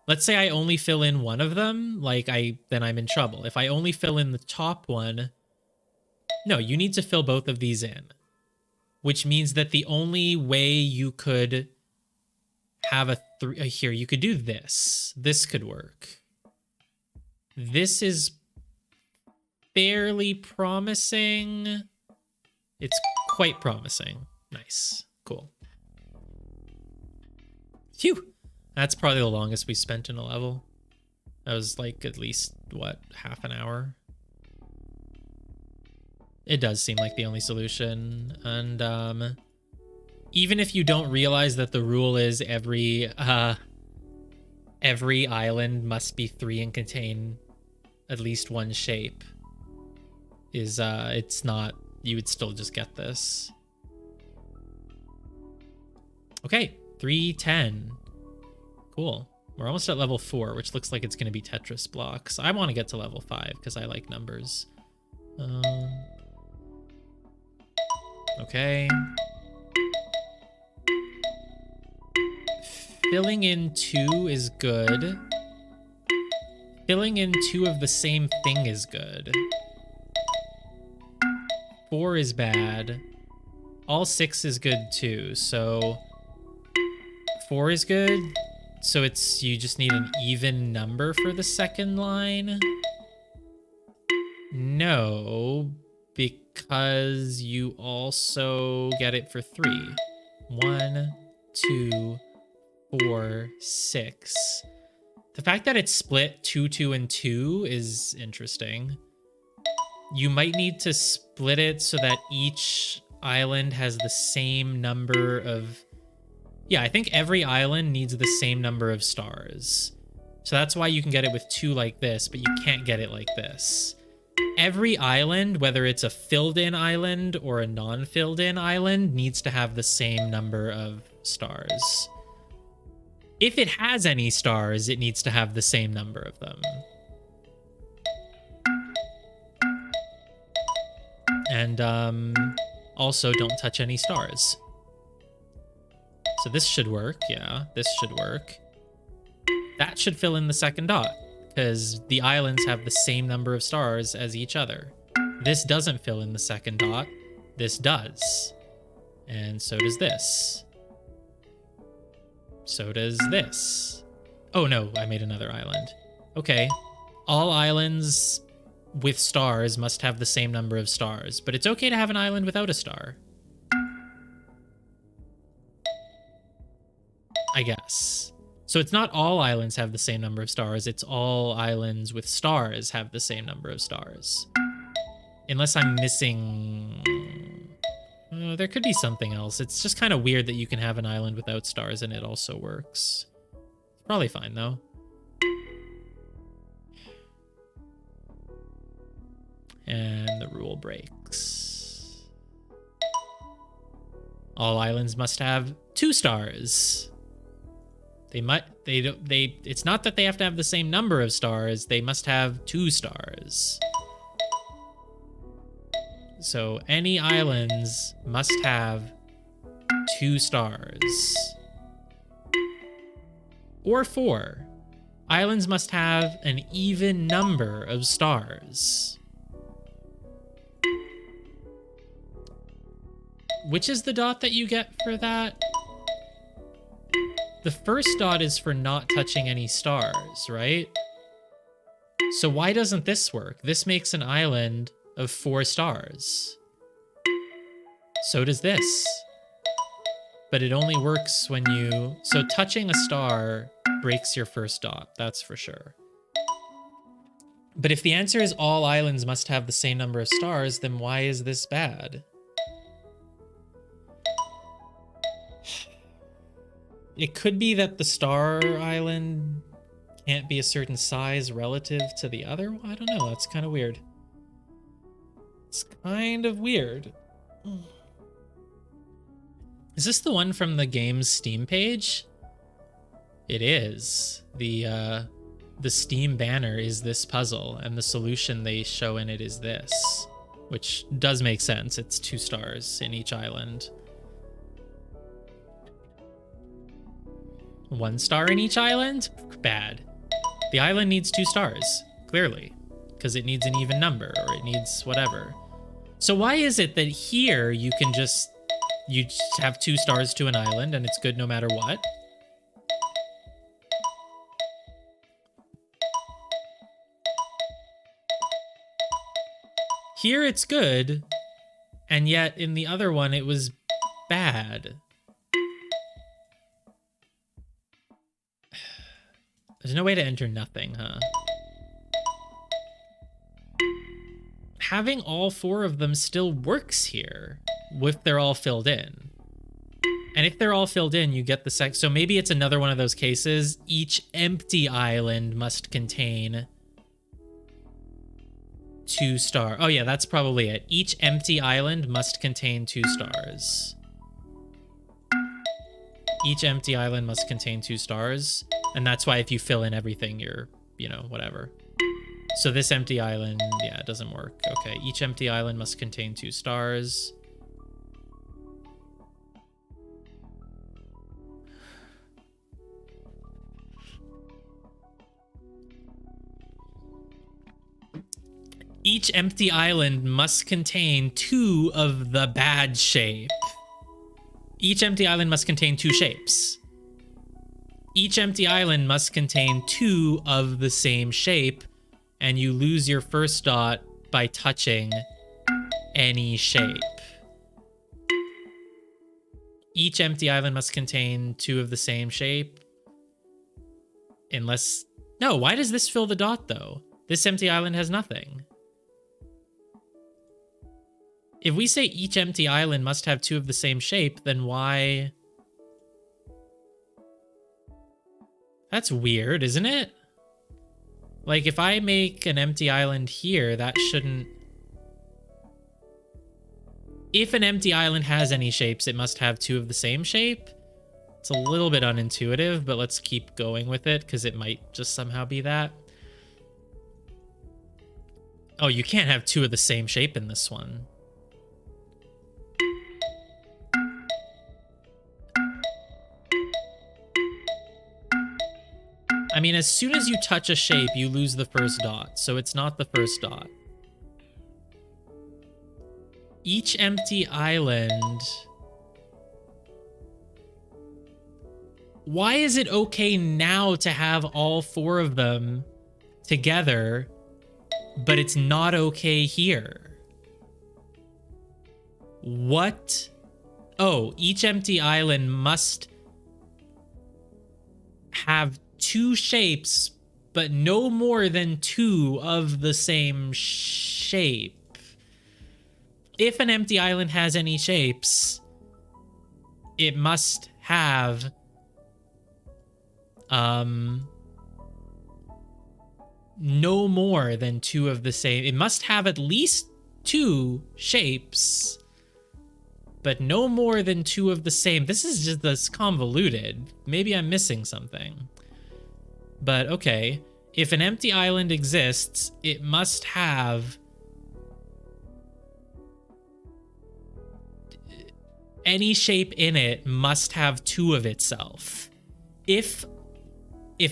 Let's say I only fill in one of them, then I'm in trouble. If I only fill in the top one... No, you need to fill both of these in. Which means that the only way you could have a here, you could do this. This could work. This is fairly promising. It's quite promising. Nice. Cool. Phew. That's probably the longest we spent in a level. That was like at least, what, half an hour? It does seem like the only solution. And even if you don't realize that the rule is every island must be 3 and contain at least one shape, it's not, you would still just get this. Okay, 310. Cool. We're almost at level 4, which looks like it's going to be Tetris blocks. I want to get to level 5 because I like numbers. Okay. Filling in 2 is good. Filling in 2 of the same thing is good. 4 is bad. All 6 is good too, so 4 is good. So you just need an even number for the second line? No, because you also get it for 3. 1, 2, 4, 6. The fact that it's split 2, 2, and 2 is interesting. You might need to split it so that each island has the same number of... Yeah, I think every island needs the same number of stars. So that's why you can get it with 2 like this, but you can't get it like this. Every island, whether it's a filled-in island or a non-filled-in island, needs to have the same number of stars. If it has any stars, it needs to have the same number of them. And also, don't touch any stars. So this should work. Yeah, this should work. That should fill in the second dot, because the islands have the same number of stars as each other. This doesn't fill in the second dot. This does. And so does this. So does this. Oh no, I made another island. Okay. All islands with stars must have the same number of stars, but it's okay to have an island without a star. I guess. So it's not all islands have the same number of stars, it's all islands with stars have the same number of stars. Unless I'm missing... there could be something else. It's just kind of weird that you can have an island without stars and it also works. It's probably fine, though. And the rule breaks. All islands must have 2 stars. It's not that they have to have the same number of stars, they must have 2 stars. So any islands must have 2 stars. Or 4. Islands must have an even number of stars. Which is the dot that you get for that? The first dot is for not touching any stars, right? So why doesn't this work? This makes an island of 4 stars. So does this. But it only works when you... So touching a star breaks your first dot, that's for sure. But if the answer is all islands must have the same number of stars, then why is this bad? It could be that the star island can't be a certain size relative to the other one. I don't know. That's kind of weird. It's kind of weird. Is this the one from the game's Steam page? It is. The Steam banner is this puzzle, and the solution they show in it is this, which does make sense. It's 2 stars in each island. 1 star in each island? Bad. The island needs 2 stars, clearly, because it needs an even number, or it needs whatever. So why is it that here you can just have 2 stars to an island and it's good no matter what? Here it's good, and yet in the other one it was bad. There's no way to enter nothing, huh? Having all 4 of them still works here, if they're all filled in. And if they're all filled in, you get the so maybe it's another one of those cases. Each empty island must contain 2 stars. Oh yeah, that's probably it. Each empty island must contain 2 stars. Each empty island must contain 2 stars. And that's why if you fill in everything, you're, you know, whatever. So this empty island, yeah, it doesn't work. Okay, each empty island must contain 2 stars. Each empty island must contain 2 of the bad shape. Each empty island must contain 2 shapes. Each empty island must contain 2 of the same shape, and you lose your first dot by touching any shape. Each empty island must contain 2 of the same shape. Unless... No, why does this fill the dot, though? This empty island has nothing. If we say each empty island must have 2 of the same shape, then why... That's weird, isn't it? Like, if I make an empty island here, that shouldn't... If an empty island has any shapes, it must have 2 of the same shape. It's a little bit unintuitive, but let's keep going with it, because it might just somehow be that. Oh, you can't have 2 of the same shape in this one. I mean, as soon as you touch a shape, you lose the first dot, so it's not the first dot. Each empty island... Why is it okay now to have all 4 of them together, but it's not okay here? What? Oh, each empty island must have 2 shapes, but no more than 2 of the same shape. If an empty island has any shapes, it must have no more than 2 of the same. It must have at least 2 shapes, but no more than 2 of the same. This is just this convoluted. Maybe I'm missing something. But okay, if an empty island exists, it must have any shape in it must have 2 of itself. If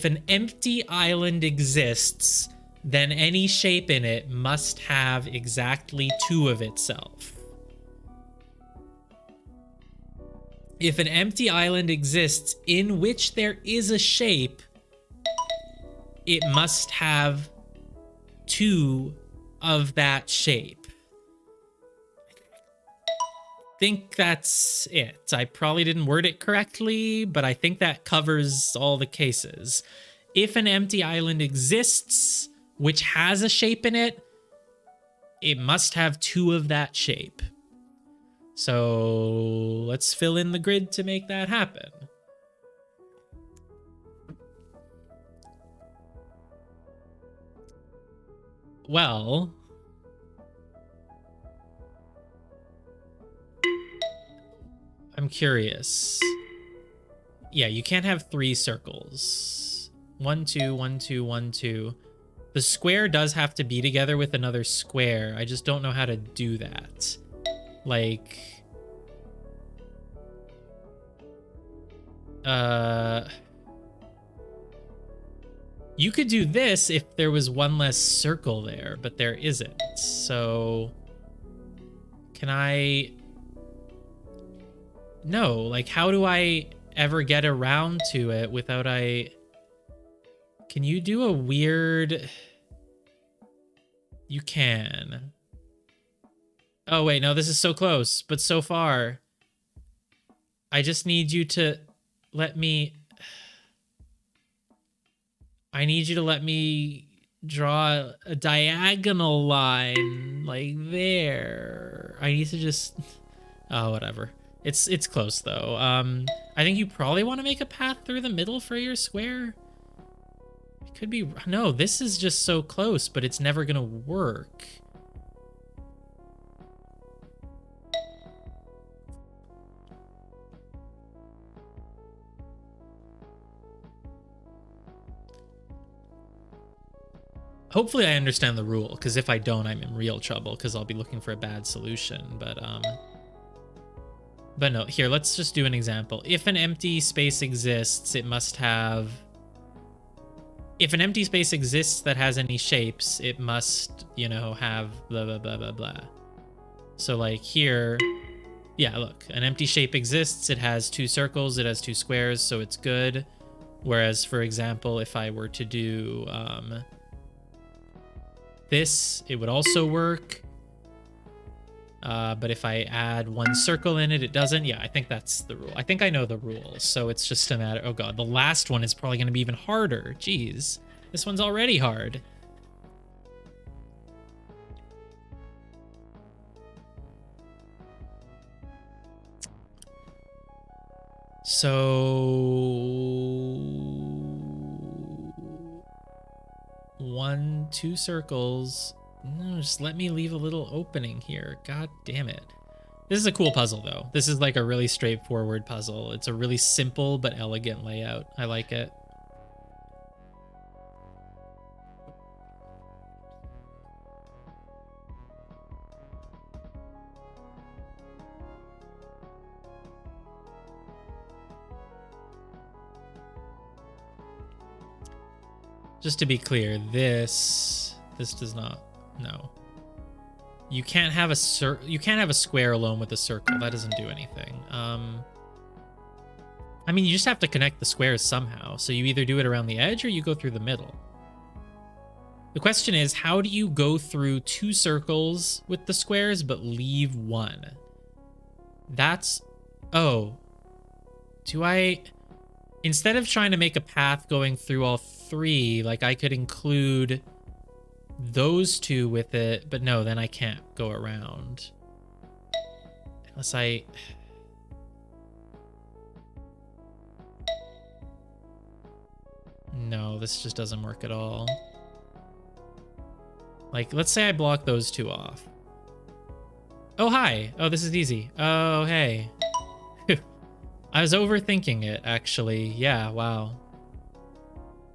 an empty island exists, then any shape in it must have exactly 2 of itself. If an empty island exists in which there is a shape, it must have 2 of that shape. I think that's it. I probably didn't word it correctly, but I think that covers all the cases. If an empty island exists, which has a shape in it, it must have 2 of that shape. So let's fill in the grid to make that happen. Well, I'm curious. Yeah, you can't have 3 circles. 1, 2, 1, 2, 1, 2. The square does have to be together with another square. I just don't know how to do that. Like... You could do this if there was one less circle there, but there isn't. So... Can I... No, like, how do I ever get around to it without I... Can you do a weird... You can. Oh, wait, no, this is so close, but so far. I just need you to let me... I need you to let me draw a diagonal line, like there. I need to just... Oh, whatever. It's close, though. I think you probably want to make a path through the middle for your square. It could be... No, this is just so close, but it's never gonna work. Hopefully I understand the rule, because if I don't, I'm in real trouble, because I'll be looking for a bad solution. But no, here, let's just do an example. If an empty space exists, it must have... If an empty space exists that has any shapes, it must, you know, have blah, blah, blah, blah, blah. So, like, here... Yeah, look, an empty shape exists, it has 2 circles, it has 2 squares, so it's good. Whereas, for example, if I were to do... this, it would also work. But if I add 1 circle in it, it doesn't. Yeah, I think that's the rule. I think I know the rules, so it's just a matter... Oh god, the last one is probably going to be even harder. Jeez, this one's already hard. So... 1, 2 circles... No, just let me leave a little opening here. God damn it. This is a cool puzzle, though. This is like a really straightforward puzzle. It's a really simple but elegant layout. I like it. Just to be clear, this does not... No. You can't have a square alone with a circle. That doesn't do anything. I mean, you just have to connect the squares somehow. So you either do it around the edge or you go through the middle. The question is, how do you go through 2 circles with the squares but leave 1? That's... Oh. Do I... Instead of trying to make a path going through all 3, like I could include... those 2 with it, but no, then I can't go around. Unless I... No, this just doesn't work at all. Like, let's say I block those 2 off. Oh, hi. Oh, this is easy. Oh, hey. I was overthinking it, actually. Yeah, wow.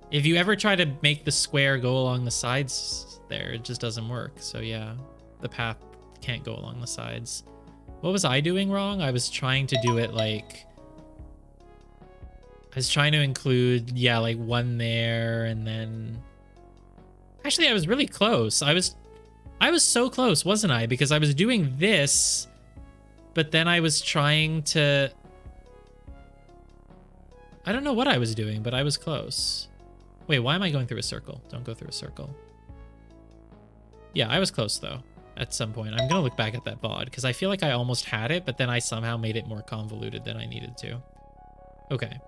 If you ever try to make the square go along the sides there, it just doesn't work. So yeah, the path can't go along the sides. What was I doing wrong? I was trying to do it like... I was trying to include, yeah, like 1 there and then... Actually, I was really close. I was so close, wasn't I? Because I was doing this, but then I was trying to... I don't know what I was doing, but I was close. Wait, why am I going through a circle? Don't go through a circle. Yeah, I was close, though, at some point. I'm going to look back at that VOD, because I feel like I almost had it, but then I somehow made it more convoluted than I needed to. Okay.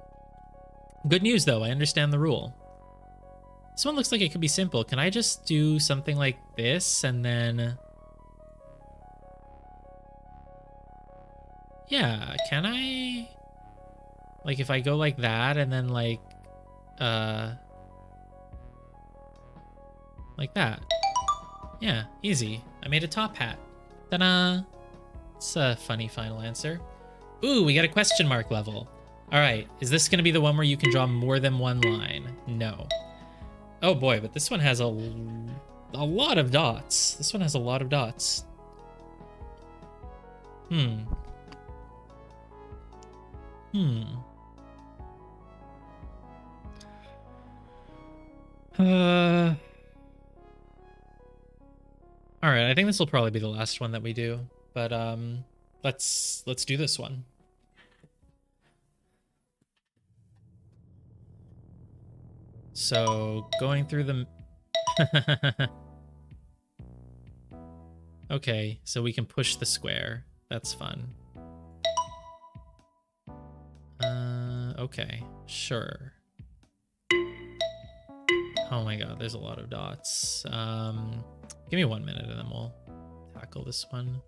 Good news, though. I understand the rule. This one looks like it could be simple. Can I just do something like this, and then... Yeah, can I... Like, if I go like that, and then, like that. Yeah, easy. I made a top hat. Ta-da! It's a funny final answer. Ooh, we got a question mark level. All right, is this going to be the one where you can draw more than one line? No. Oh boy, but this one has a lot of dots. This one has a lot of dots. All right, I think this will probably be the last one that we do, but let's do this one. So, going through the Okay, so we can push the square. That's fun. Okay, sure. Oh my god, there's a lot of dots. Give me 1 minute and then we'll tackle this one.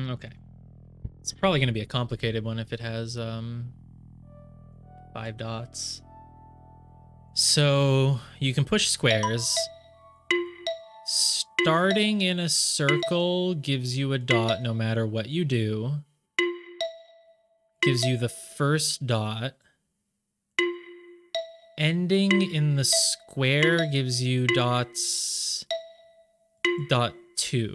Okay. It's probably going to be a complicated one if it has 5 dots. So you can push squares. Starting in a circle gives you a dot no matter what you do. Gives you the first dot. Ending in the square gives you dots... dot 2.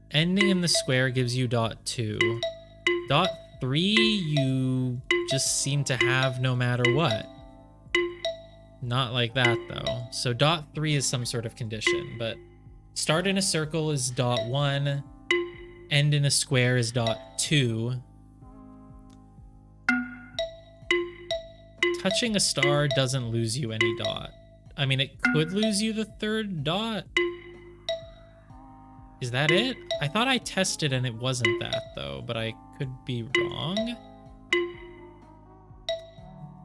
Ending in the square gives you dot 2. Dot 3 you just seem to have no matter what. Not like that though. So dot 3 is some sort of condition, but start in a circle is dot 1, end in a square is dot 2. Touching a star doesn't lose you any dot. I mean, it could lose you the third dot. Is that it? I thought I tested and it wasn't that though, but I could be wrong.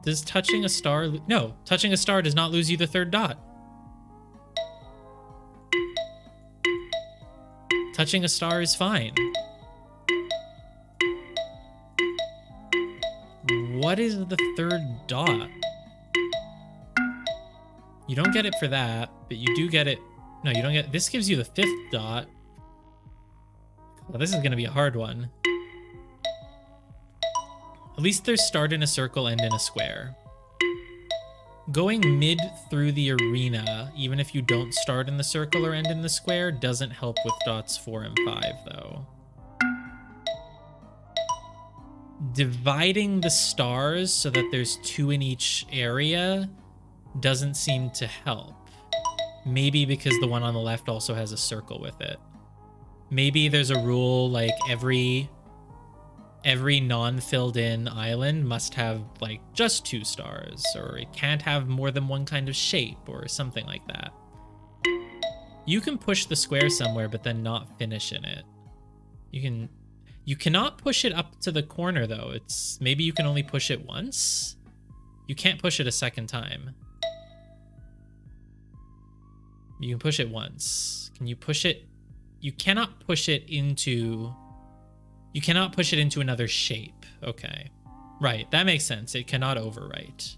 Does touching a star... No, touching a star does not lose you the third dot. Touching a star is fine. What is the third dot? You don't get it for that, but you do get it... No, you don't get... This gives you the 5th dot. Well, this is going to be a hard one. At least there's start in a circle, end in a square. Going mid through the arena, even if you don't start in the circle or end in the square, doesn't help with dots 4 and 5, though. Dividing the stars so that there's 2 in each area doesn't seem to help. Maybe because the one on the left also has a circle with it. Maybe there's a rule like every non-filled in island must have like just 2 stars, or it can't have more than one kind of shape or something like that. You can push the square somewhere but then not finish in it. You cannot push it up to the corner though. Maybe you can only push it once. You can't push it a second time. You can push it once. Can you push it? You cannot push it into... You cannot push it into another shape. Okay. Right, that makes sense. It cannot overwrite.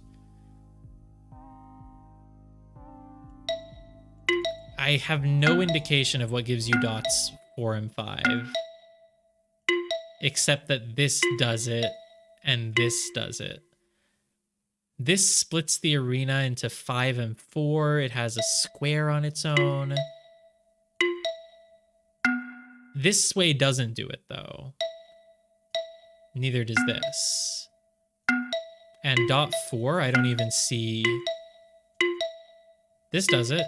I have no indication of what gives you dots 4 and 5. Except that this does it, and this does it. This splits the arena into 5 and 4. It has a square on its own. This way doesn't do it, though. Neither does this. And dot 4, I don't even see... This does it.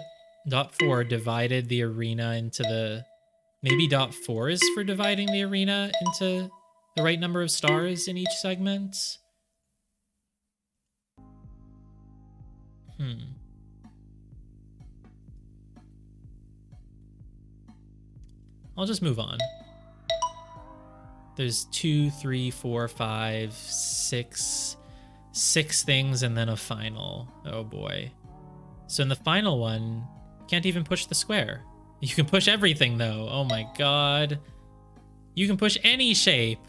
Dot 4 divided the arena into the... Maybe dot 4 is for dividing the arena into the right number of stars in each segment? I'll just move on. There's 2, 3, 4, 5, 6 things and then a final. Oh boy. So in the final one, can't even push the square. You can push everything though. Oh my god. You can push any shape.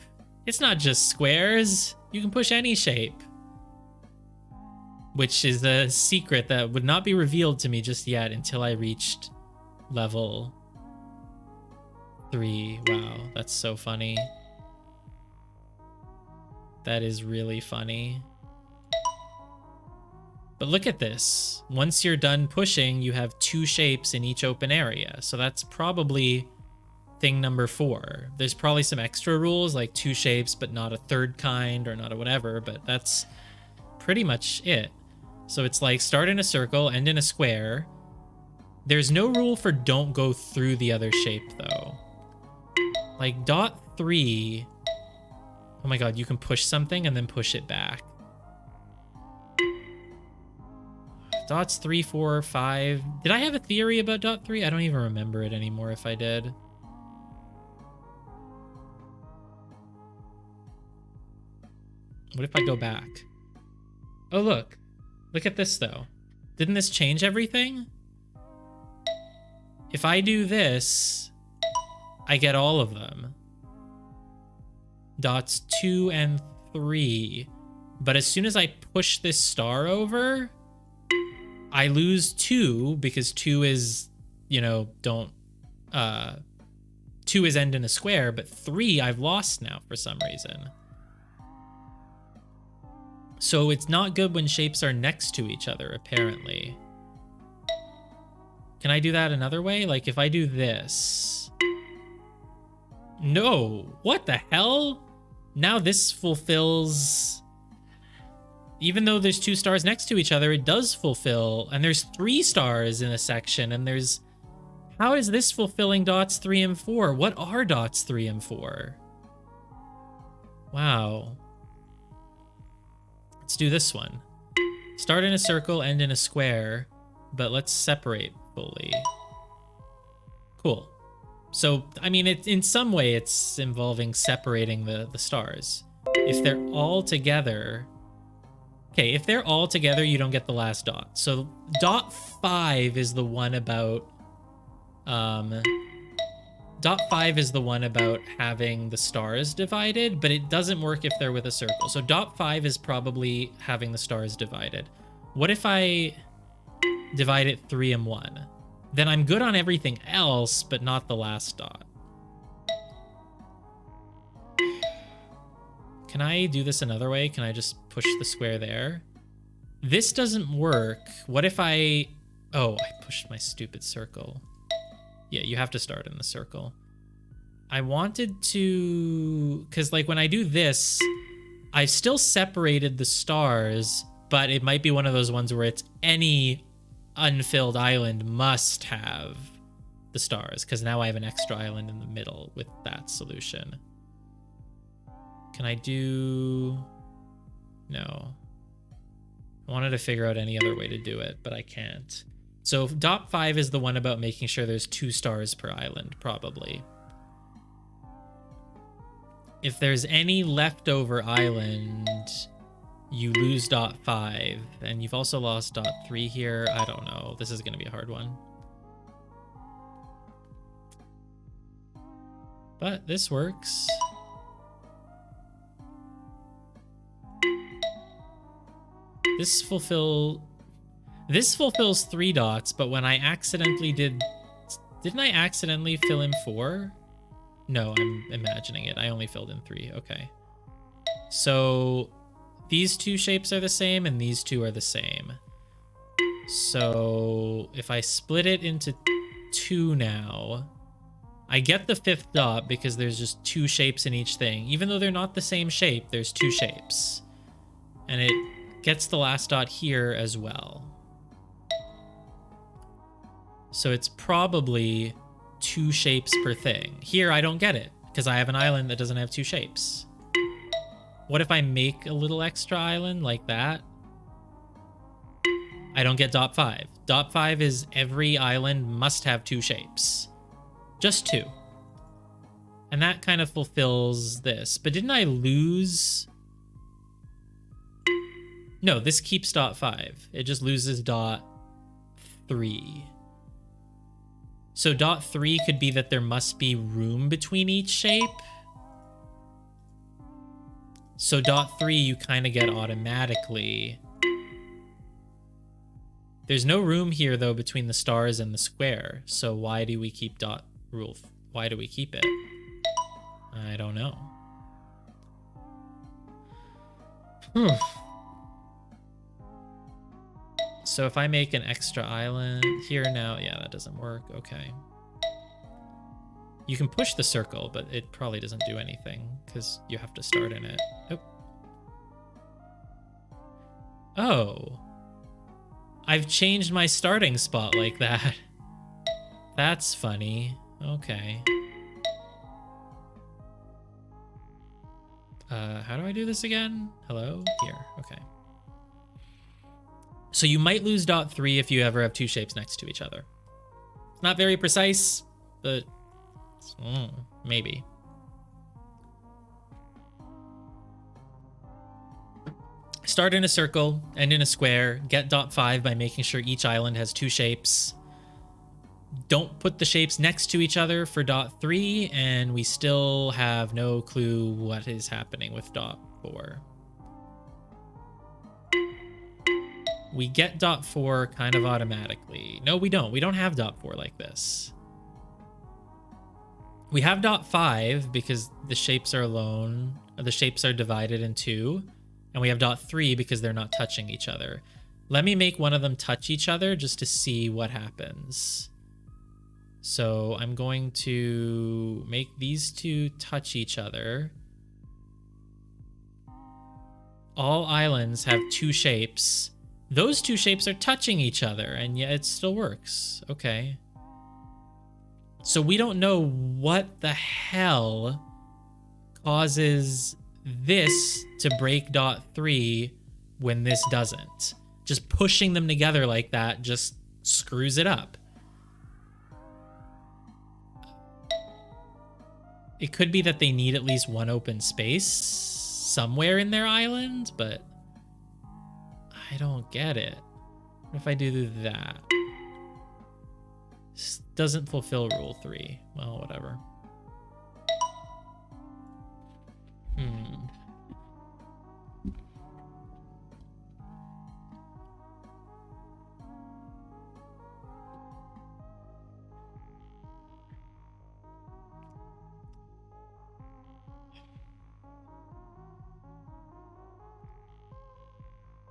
It's not just squares. You can push any shape. Which is a secret that would not be revealed to me just yet until I reached level 3. Wow, that's so funny. That is really funny. But look at this. Once you're done pushing, you have 2 shapes in each open area. So that's probably thing number 4. There's probably some extra rules like 2 shapes, but not a third kind or not a whatever, but that's pretty much it. So it's like start in a circle, end in a square. There's no rule for don't go through the other shape though. Like dot 3. Oh my god, you can push something and then push it back. Dots 3, 4, 5. Did I have a theory about dot 3? I don't even remember it anymore if I did. What if I go back? Oh, look. Look at this, though. Didn't this change everything? If I do this, I get all of them. Dots 2 and 3. But as soon as I push this star over, I lose 2 because 2 is, you know, 2 is end in a square, but 3 I've lost now for some reason. So it's not good when shapes are next to each other, apparently. Can I do that another way? Like if I do this. No, what the hell? Now this fulfills... Even though there's 2 stars next to each other, it does fulfill. And there's 3 stars in a section, and there's... How is this fulfilling dots 3 and 4? What are dots 3 and 4? Wow. Let's do this one. Start in a circle, end in a square, but let's separate fully. Cool. So, I mean, in some way, it's involving separating the stars. If they're all together... Okay, if they're all together, you don't get the last dot. So dot 5 is the one about... Dot 5 is the one about having the stars divided, but it doesn't work if they're with a circle. So dot 5 is probably having the stars divided. What if I divide it 3 and 1? Then I'm good on everything else, but not the last dot. Can I do this another way? Can I just push the square there? This doesn't work. What if I... Oh, I pushed my stupid circle. Yeah, you have to start in the circle. I wanted to... Because, like, when I do this, I've still separated the stars, but it might be one of those ones where it's any unfilled island must have the stars, because now I have an extra island in the middle with that solution. Can I do... No. I wanted to figure out any other way to do it, but I can't. So dot 5 is the one about making sure there's 2 stars per island, probably. If there's any leftover island, you lose dot 5, and you've also lost dot 3 here. I don't know. This is going to be a hard one. But this works. This fulfills 3 dots, but when I accidentally didn't I accidentally fill in 4? No, I'm imagining it. I only filled in 3. Okay. So these two shapes are the same and these two are the same. So if I split it into 2 now, I get the 5th dot because there's just 2 shapes in each thing. Even though they're not the same shape, there's 2 shapes. And it gets the last dot here as well. So it's probably 2 shapes per thing. Here, I don't get it because I have an island that doesn't have 2 shapes. What if I make a little extra island like that? I don't get dot 5. Dot 5 is every island must have 2 shapes. Just 2. And that kind of fulfills this. But didn't I lose? No, this keeps dot 5. It just loses dot 3. So dot 3 could be that there must be room between each shape. So dot 3 you kind of get automatically. There's no room here though between the stars and the square. So why do we keep dot rule? Why do we keep it? I don't know. So if I make an extra island here now, yeah, that doesn't work. Okay. You can push the circle, but it probably doesn't do anything because you have to start in it. Oh. I've changed my starting spot like that. That's funny. Okay. How do I do this again? Hello? Here. Okay. So you might lose dot 3 if you ever have 2 shapes next to each other. It's not very precise, but maybe. Start in a circle, end in a square, get dot 5 by making sure each island has 2 shapes. Don't put the shapes next to each other for dot 3, and we still have no clue what is happening with dot 4. We get dot 4 kind of automatically. No, we don't. We don't have dot 4 like this. We have dot 5 because the shapes are alone. The shapes are divided in 2. And we have dot 3 because they're not touching each other. Let me make one of them touch each other just to see what happens. So I'm going to make these 2 touch each other. All islands have 2 shapes. Those 2 shapes are touching each other, and yet it still works. Okay. So we don't know what the hell causes this to break dot 3 when this doesn't. Just pushing them together like that just screws it up. It could be that they need at least 1 open space somewhere in their island, but I don't get it. What if I do that? This doesn't fulfill rule 3. Well, whatever.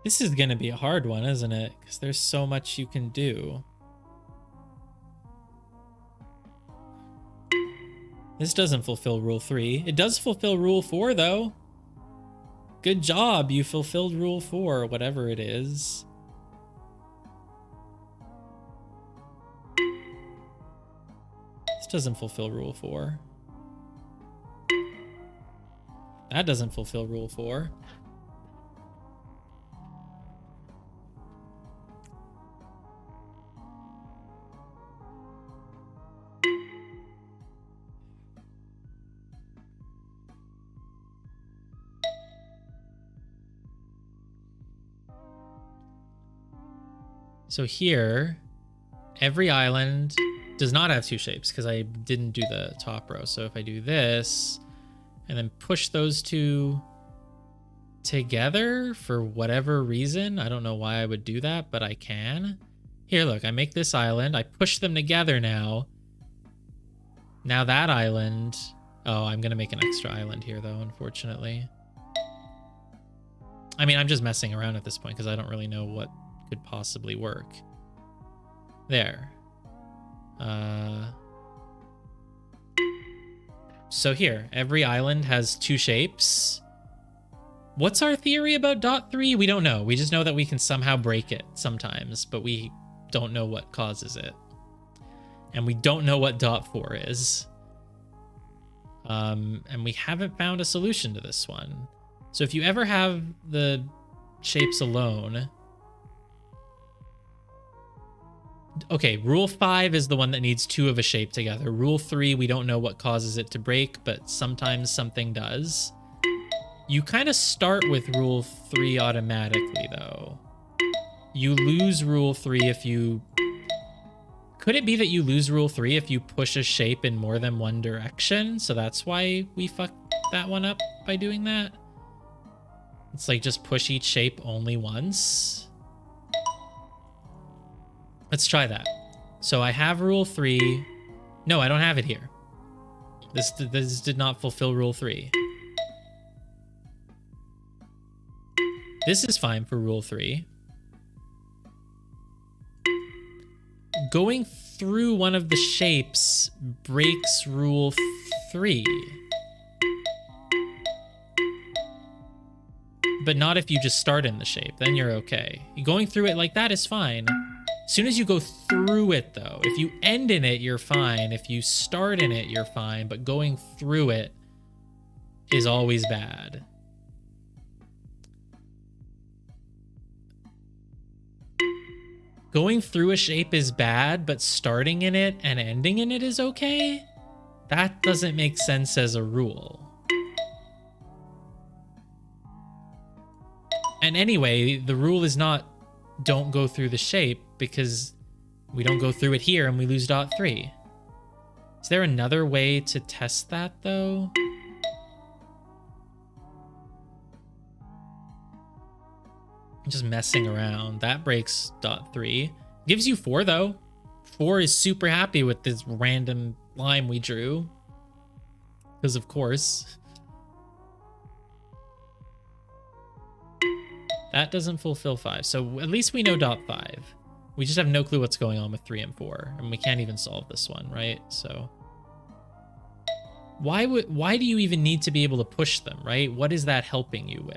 This is going to be a hard one, isn't it? Because there's so much you can do. This doesn't fulfill rule 3. It does fulfill rule 4, though. Good job, you fulfilled rule 4, whatever it is. This doesn't fulfill rule 4. That doesn't fulfill rule 4. So here, every island does not have 2 shapes because I didn't do the top row. So if I do this and then push those 2 together for whatever reason, I don't know why I would do that, but I can. Here, look, I make this island. I push them together now. Now that island... Oh, I'm going to make an extra island here, though, unfortunately. I mean, I'm just messing around at this point because I don't really know what could possibly work. There. So here, every island has 2 shapes. What's our theory about dot 3? We don't know. We just know that we can somehow break it sometimes, but we don't know what causes it. And we don't know what dot 4 is. And we haven't found a solution to this one. So if you ever have the shapes alone... Okay, rule 5 is the one that needs 2 of a shape together. Rule 3, we don't know what causes it to break, but sometimes something does. You kind of start with rule 3 automatically, though. You lose rule 3 if you... Could it be that you lose rule 3 if you push a shape in more than one direction? So that's why we fucked that one up by doing that? It's like just push each shape only once. Let's try that. So I have rule 3. No, I don't have it here. This did not fulfill rule 3. This is fine for rule 3. Going through one of the shapes breaks rule 3. But not if you just start in the shape, then you're okay. Going through it like that is fine. As soon as you go through it, though, if you end in it, you're fine. If you start in it, you're fine. But going through it is always bad. Going through a shape is bad, but starting in it and ending in it is okay? That doesn't make sense as a rule. And anyway, the rule is not don't go through the shape because we don't go through it here and we lose dot 3. Is there another way to test that, though? I'm just messing around. That breaks dot 3. Gives you 4, though. 4 is super happy with this random line we drew. Because, of course. That doesn't fulfill 5. So at least we know dot 5. We just have no clue what's going on with 3 and 4. And we can't even solve this one, right? So why do you even need to be able to push them, right? What is that helping you with?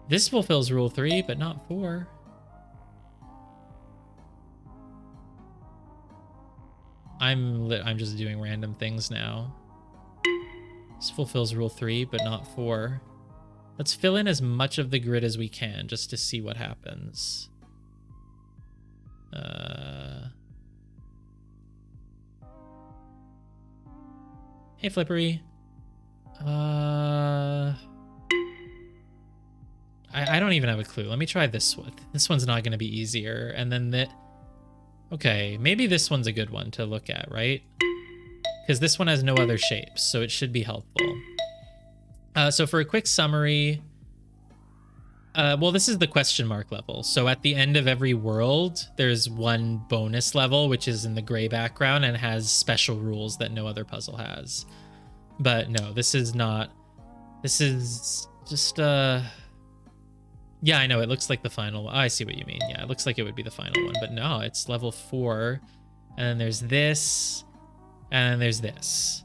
This fulfills rule 3, but not 4. I'm just doing random things now. This fulfills rule 3, but not 4. Let's fill in as much of the grid as we can just to see what happens. Hey, Flippery. I don't even have a clue. Let me try this one. This one's not going to be easier. And then okay, maybe this one's a good one to look at, right? Because this one has no other shapes, so it should be helpful. So for a quick summary, well, this is the question mark level. So at the end of every world, there's one bonus level, which is in the gray background and has special rules that no other puzzle has. But no, this is not. This is just, yeah, I know, it looks like the final one. Oh, I see what you mean. Yeah, it looks like it would be the final one, but no, it's level 4. And then there's this, and then there's this.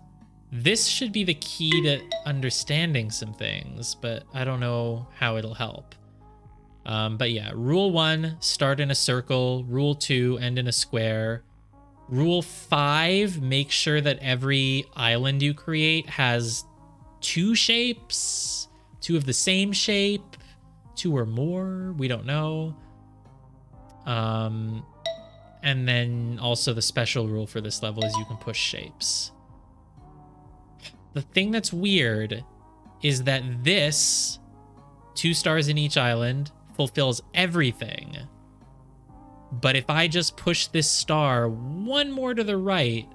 This should be the key to understanding some things, but I don't know how it'll help. But yeah, rule 1, start in a circle. Rule 2, end in a square. Rule 5, make sure that every island you create has 2 shapes, 2 of the same shape, 2 or more, we don't know. And then also the special rule for this level is you can push shapes. The thing that's weird is that this 2 stars in each island fulfills everything. But if I just push this star 1 more to the right,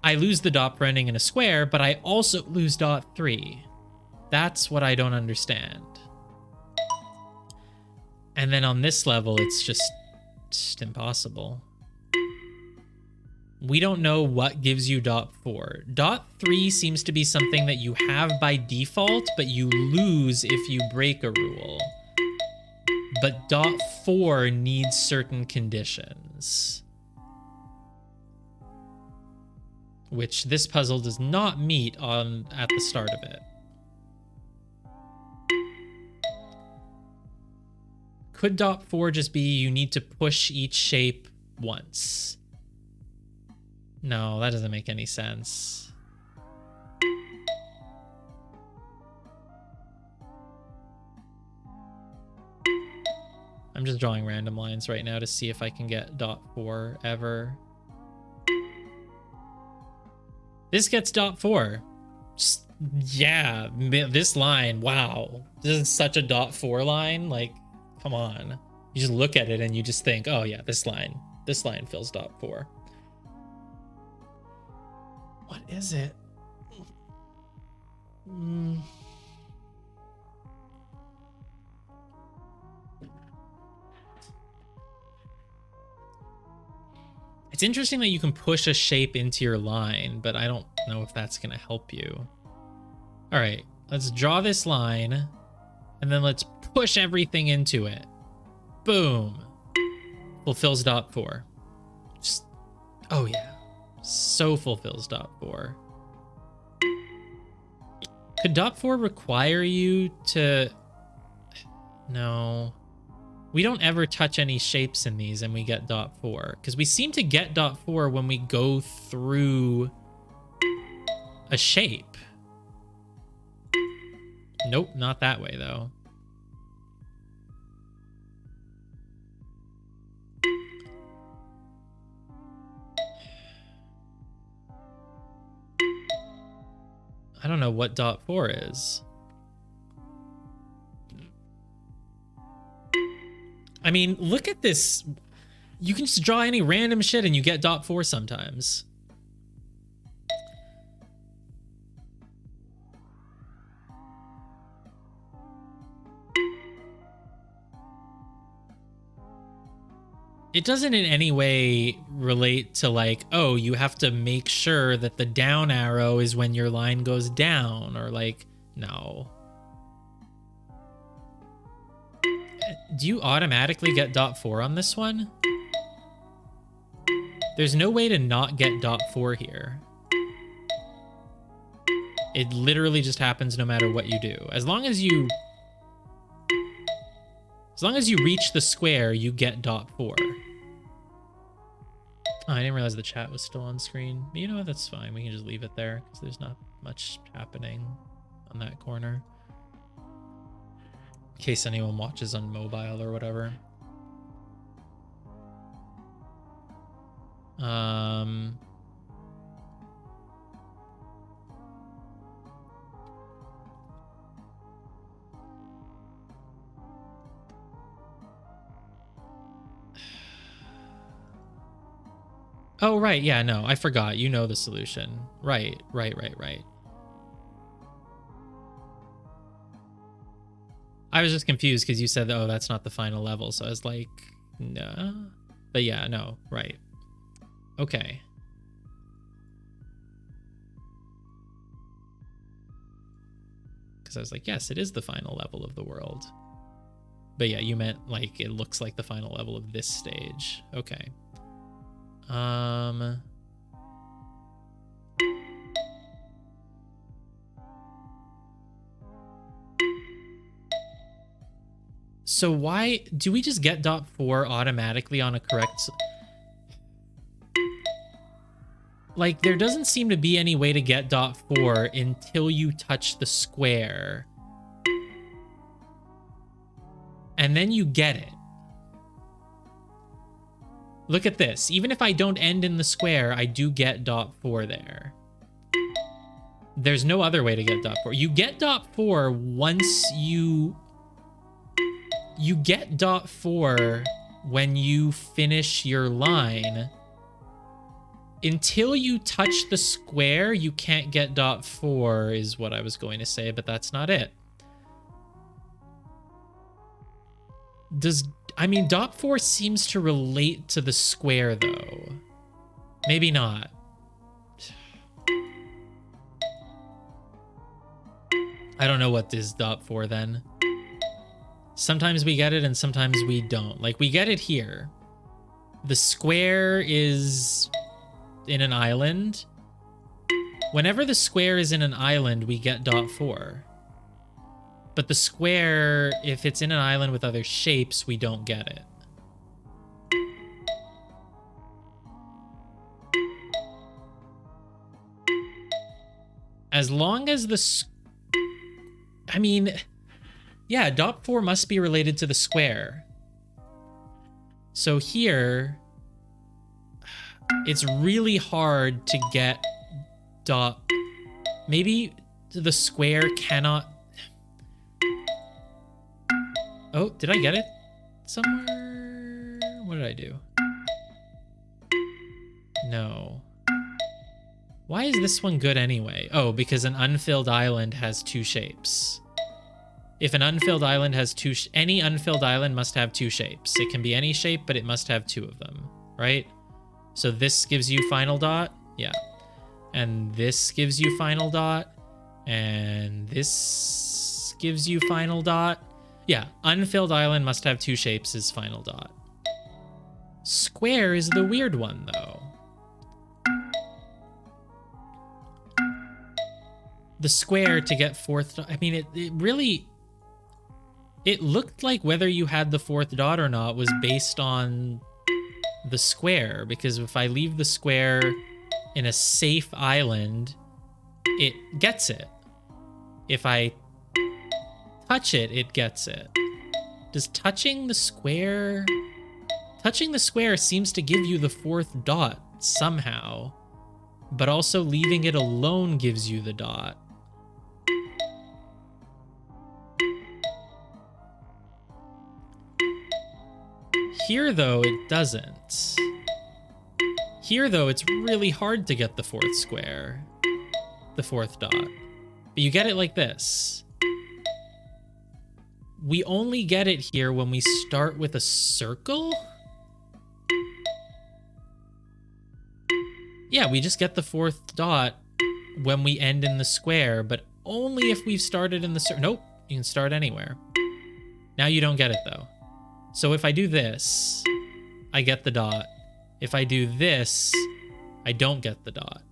I lose the dot for ending in a square, but I also lose dot 3. That's what I don't understand. And then on this level, it's just impossible. We don't know what gives you dot 4. Dot 3 seems to be something that you have by default, but you lose if you break a rule. But dot 4 needs certain conditions, which this puzzle does not meet at the start of it. Could dot 4 just be you need to push each shape once? No, that doesn't make any sense. I'm just drawing random lines right now to see if I can get dot 4 ever. This gets dot 4. Just, yeah, this line, wow. This is such a dot 4 line. Like, come on. You just look at it and you just think, oh yeah, this line fills dot 4. What is it? It's interesting that you can push a shape into your line, but I don't know if that's going to help you. All right, let's draw this line, and then let's push everything into it. Boom. Fulfills dot 4. Just, oh yeah. So fulfills dot 4. Could dot 4 require you to... No. We don't ever touch any shapes in these and we get dot 4. Because we seem to get dot 4 when we go through a shape. Nope, not that way though. I don't know what dot 4 is. I mean, look at this. You can just draw any random shit and you get dot 4 sometimes. It doesn't in any way relate to like, oh, you have to make sure that the down arrow is when your line goes down, or like, no. Do you automatically get dot 4 on this one? There's no way to not get dot 4 here. It literally just happens no matter what you do. As long as you reach the square, you get dot 4. Oh, I didn't realize the chat was still on screen. But you know what? That's fine. We can just leave it there because there's not much happening on that corner. In case anyone watches on mobile or whatever. Oh, right. Yeah, no, I forgot. You know the solution. Right. I was just confused because you said, oh, that's not the final level. So I was like, no. But yeah, no, right. Okay. Because I was like, yes, it is the final level of the world. But yeah, you meant like it looks like the final level of this stage. Okay. So why do we just get dot 4 automatically on a correct? Like, there doesn't seem to be any way to get dot 4 until you touch the square. And then you get it. Look at this. Even if I don't end in the square, I do get dot 4 there. There's no other way to get dot 4. You get dot 4 once you get dot 4 when you finish your line. Until you touch the square, you can't get dot 4 is what I was going to say, but that's not it. I mean, dot 4 seems to relate to the square though. Maybe not. I don't know what is dot 4 then. Sometimes we get it and sometimes we don't. Like, we get it here. The square is in an island. Whenever the square is in an island, we get dot 4. But the square, if it's in an island with other shapes, we don't get it. As long as I mean, yeah, dot 4 must be related to the square. So here, it's really hard to get dot. Maybe the square cannot. Oh, did I get it somewhere? What did I do? No. Why is this one good anyway? Oh, because an unfilled island has 2 shapes. If an unfilled island has any unfilled island must have 2 shapes. It can be any shape, but it must have 2 of them, right? So this gives you final dot, yeah. And this gives you final dot, and this gives you final dot. Yeah, unfilled island must have 2 shapes is final dot. Square is the weird one, though. The square to get 4th dot, I mean, it really... It looked like whether you had the 4th dot or not was based on the square, because if I leave the square in a safe island, it gets it. If I touch it, it gets it. Does touching the square... Touching the square seems to give you the 4th dot somehow, but also leaving it alone gives you the dot. Here, though, it doesn't. Here, though, it's really hard to get the 4th square. The 4th dot. But you get it like this. We only get it here when we start with a circle? Yeah, we just get the 4th dot when we end in the square, but only if we've started in the circle. Nope, you can start anywhere. Now you don't get it, though. So if I do this, I get the dot. If I do this, I don't get the dot.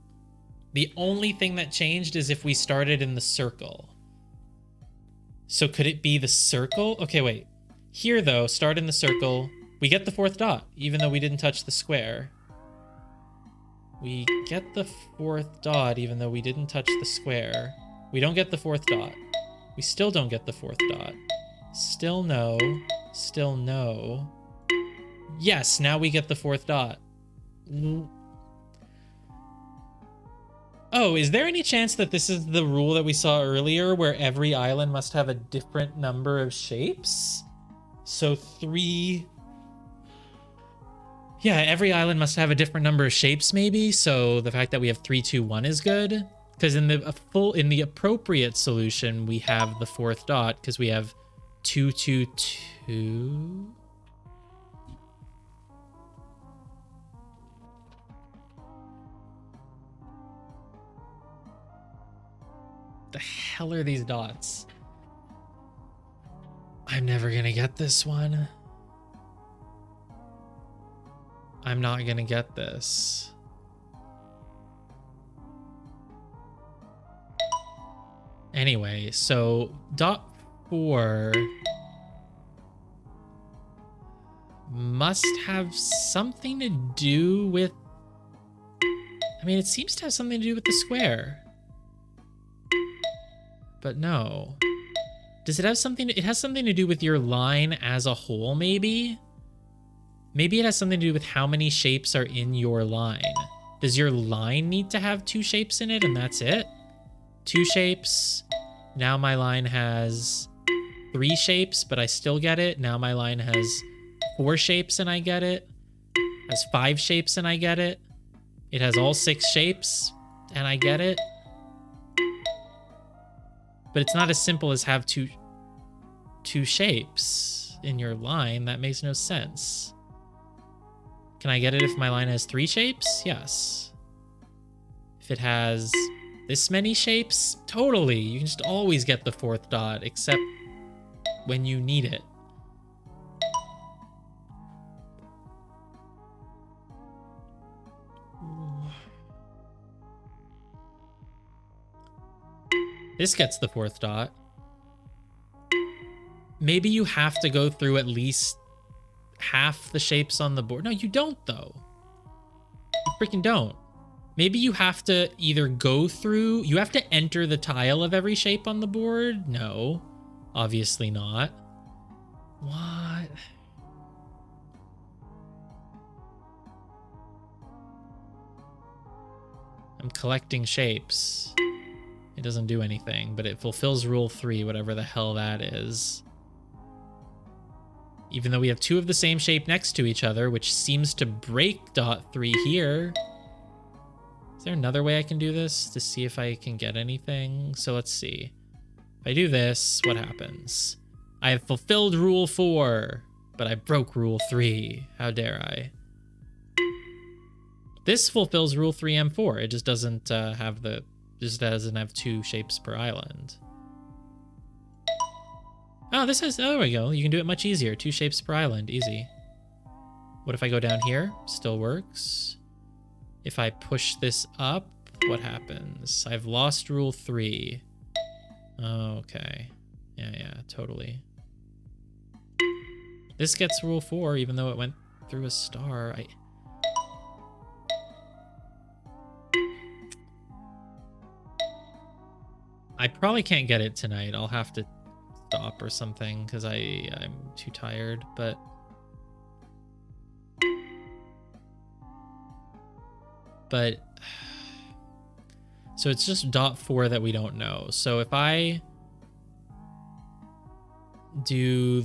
The only thing that changed is if we started in the circle. So could it be the circle? Okay, wait. Here, though, start in the circle. We get the 4th dot, even though we didn't touch the square. We get the 4th dot, even though we didn't touch the square. We don't get the 4th dot. We still don't get the 4th dot. Still no. Still no. Yes, now we get the 4th dot. Oh, is there any chance that this is the rule that we saw earlier where every island must have a different number of shapes? So 3... Yeah, every island must have a different number of shapes maybe, so the fact that we have 3, 2, 1 is good. Because in the appropriate solution, we have the 4th dot because we have 2, 2, 2. The hell are these dots? I'm never gonna get this one. I'm not gonna get this. Anyway, so dot 4 must have something to do with... I mean, it seems to have something to do with the square. But no. Does it have something... It has something to do with your line as a whole, maybe? Maybe it has something to do with how many shapes are in your line. Does your line need to have 2 shapes in it and that's it? 2 shapes. Now my line has 3 shapes, but I still get it. Now my line has 4 shapes and I get it. Has 5 shapes and I get it. It has all 6 shapes and I get it. But it's not as simple as have two shapes in your line. That makes no sense. Can I get it if my line has 3 shapes? Yes. If it has this many shapes, totally. You can just always get the 4th dot, except when you need it. This gets the 4th dot. Maybe you have to go through at least half the shapes on the board. No, you don't, though. You freaking don't. Maybe you have to either go through... You have to enter the tile of every shape on the board? No. Obviously not. What? I'm collecting shapes. It doesn't do anything, but it fulfills rule 3, whatever the hell that is. Even though we have 2 of the same shape next to each other, which seems to break dot 3 here. Is there another way I can do this to see if I can get anything? So let's see. If I do this, what happens? I have fulfilled rule 4, but I broke rule 3. How dare I? This fulfills rule 3M4. It just doesn't have the... Just doesn't have 2 shapes per island. Oh, this has... Oh, there we go. You can do it much easier. 2 shapes per island. Easy. What if I go down here? Still works. If I push this up, what happens? I've lost rule 3. Oh, okay. Yeah, totally. This gets rule 4, even though it went through a star. I probably can't get it tonight. I'll have to stop or something because I'm too tired, but... So it's just dot 4 that we don't know. So if I do...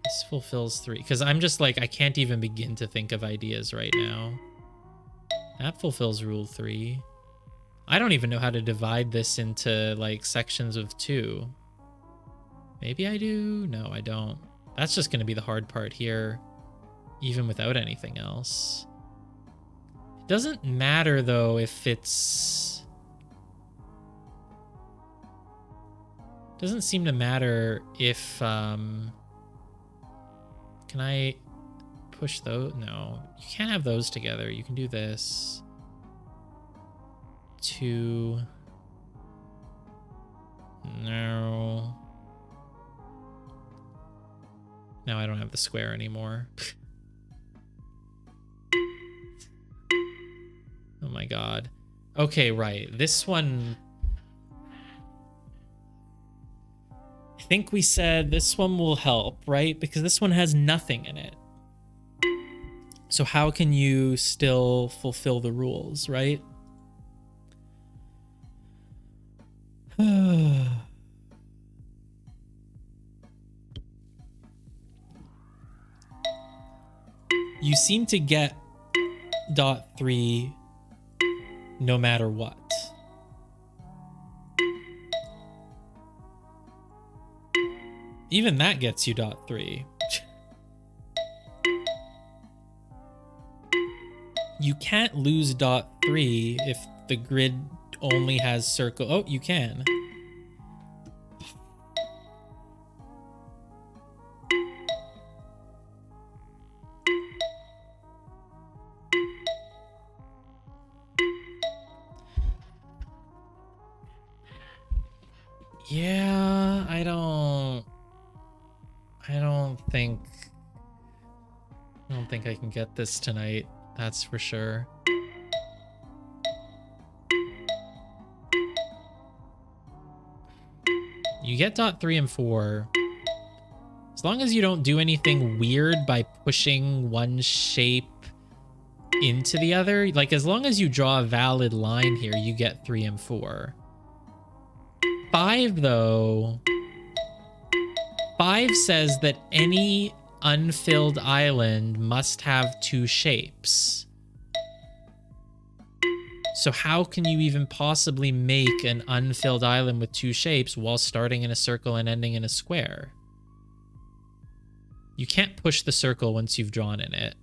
This fulfills 3. Because I'm just like, I can't even begin to think of ideas right now. That fulfills rule 3. I don't even know how to divide this into like sections of 2. Maybe I do? No, I don't. That's just going to be the hard part here, even without anything else. It doesn't matter though if it's... Doesn't seem to matter if... Can I... push those? No, you can't have those together. You can do this. 2. No. Now I don't have the square anymore. Oh my god. Okay, right. This one... I think we said this one will help, right? Because this one has nothing in it. So how can you still fulfill the rules, right? You seem to get dot 3 no matter what. Even that gets you dot 3. You can't lose dot 3 if the grid only has circle. Oh, you can. Yeah, I don't think I can get this tonight. That's for sure. You get dot 3 and 4. As long as you don't do anything weird by pushing one shape into the other. Like, as long as you draw a valid line here, you get 3 and 4. 5, though... 5 says that any unfilled island must have 2 shapes. So how can you even possibly make an unfilled island with 2 shapes while starting in a circle and ending in a square? You can't push the circle once you've drawn in it.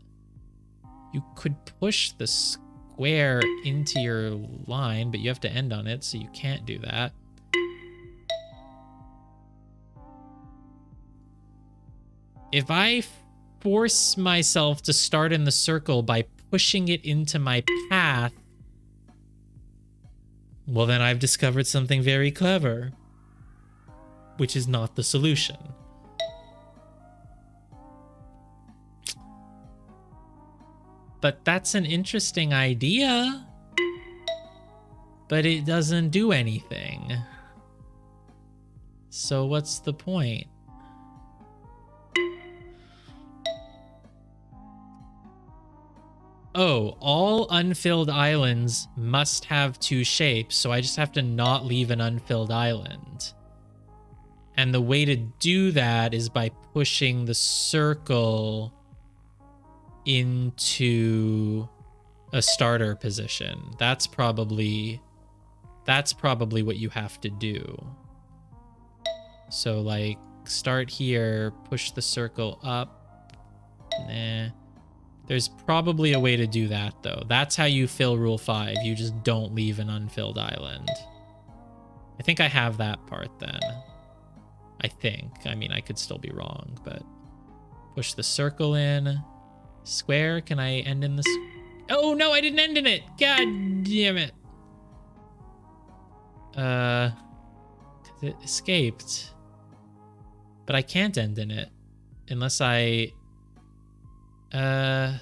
You could push the square into your line, but you have to end on it, so you can't do that. If I force myself to start in the circle by pushing it into my path, well, then I've discovered something very clever, which is not the solution. But that's an interesting idea, but it doesn't do anything. So what's the point? Oh, all unfilled islands must have 2 shapes, so I just have to not leave an unfilled island. And the way to do that is by pushing the circle into a starter position. That's probably what you have to do. So, like, start here, push the circle up. Nah. There's probably a way to do that, though. That's how you fill Rule 5. You just don't leave an unfilled island. I think I have that part, then. I think. I mean, I could still be wrong, but... Push the circle in. Square, can I end in this? Oh, no, I didn't end in it! God damn it. 'Cause it escaped. But I can't end in it. Unless I was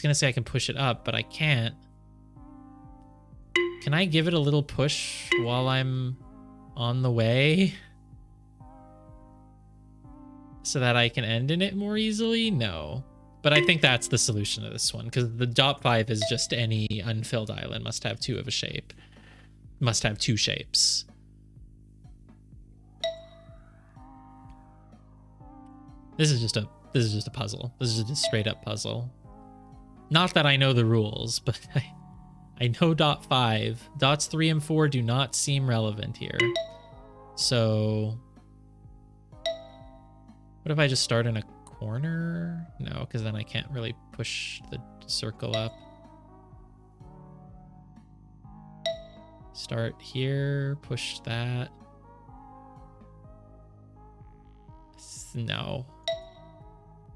gonna say I can push it up, but I can't. Can I give it a little push while I'm on the way? So that I can end in it more easily? No. But I think that's the solution to this one, because the dot 5 is just any unfilled island must have 2 of a shape. Must have 2 shapes. This is just a puzzle. This is just a straight up puzzle. Not that I know the rules, but I know dot 5. Dots 3 and 4 do not seem relevant here. So what if I just start in a corner? No, because then I can't really push the circle up. Start here, push that. No.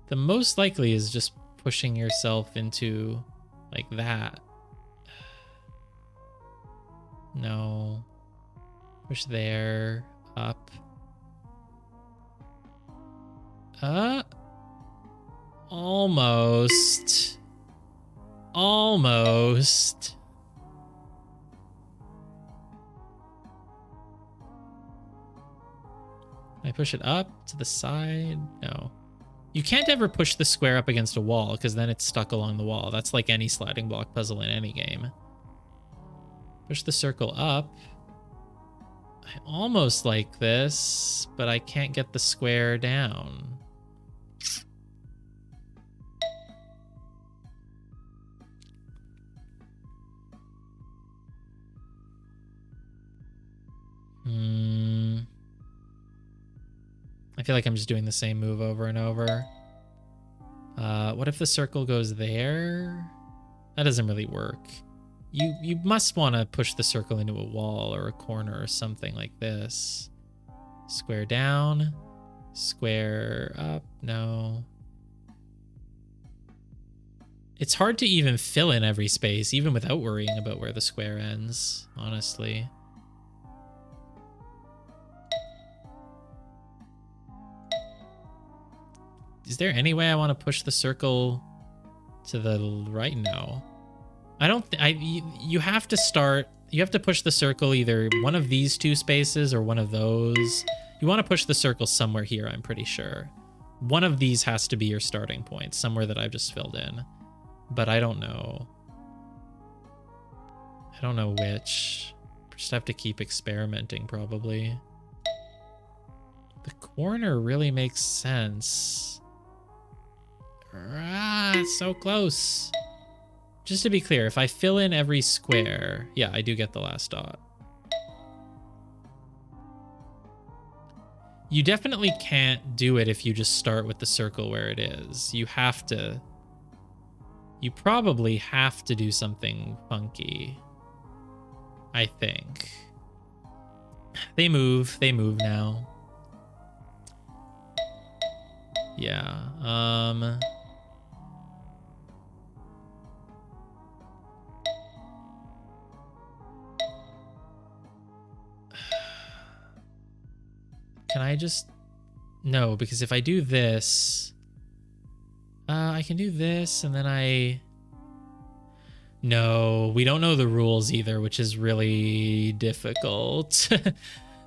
The most likely is just pushing yourself into like that. No. Push there, up. Almost. Almost. Can I push it up to the side? No. You can't ever push the square up against a wall because then it's stuck along the wall. That's like any sliding block puzzle in any game. Push the circle up. I almost like this, but I can't get the square down. I feel like I'm just doing the same move over and over. What if the circle goes there? That doesn't really work. You must want to push the circle into a wall or a corner or something like this. Square down, square up, no. It's hard to even fill in every space, even without worrying about where the square ends, honestly. Is there any way I want to push the circle to the right? No. I don't you have to start, you have to push the circle either one of these 2 spaces or one of those. You want to push the circle somewhere here, I'm pretty sure. one of these has to be your starting point, somewhere that I've just filled in. But I don't know. I don't know which. Just have to keep experimenting, probably. The corner really makes sense. Ah, it's so close. Just to be clear, if I fill in every square, yeah, I do get the last dot. You definitely can't do it if you just start with the circle where it is. You have to... You probably have to do something funky. I think. They move now. Yeah, can I just... No, because if I do this... I can do this, and then I... No, we don't know the rules either, which is really difficult.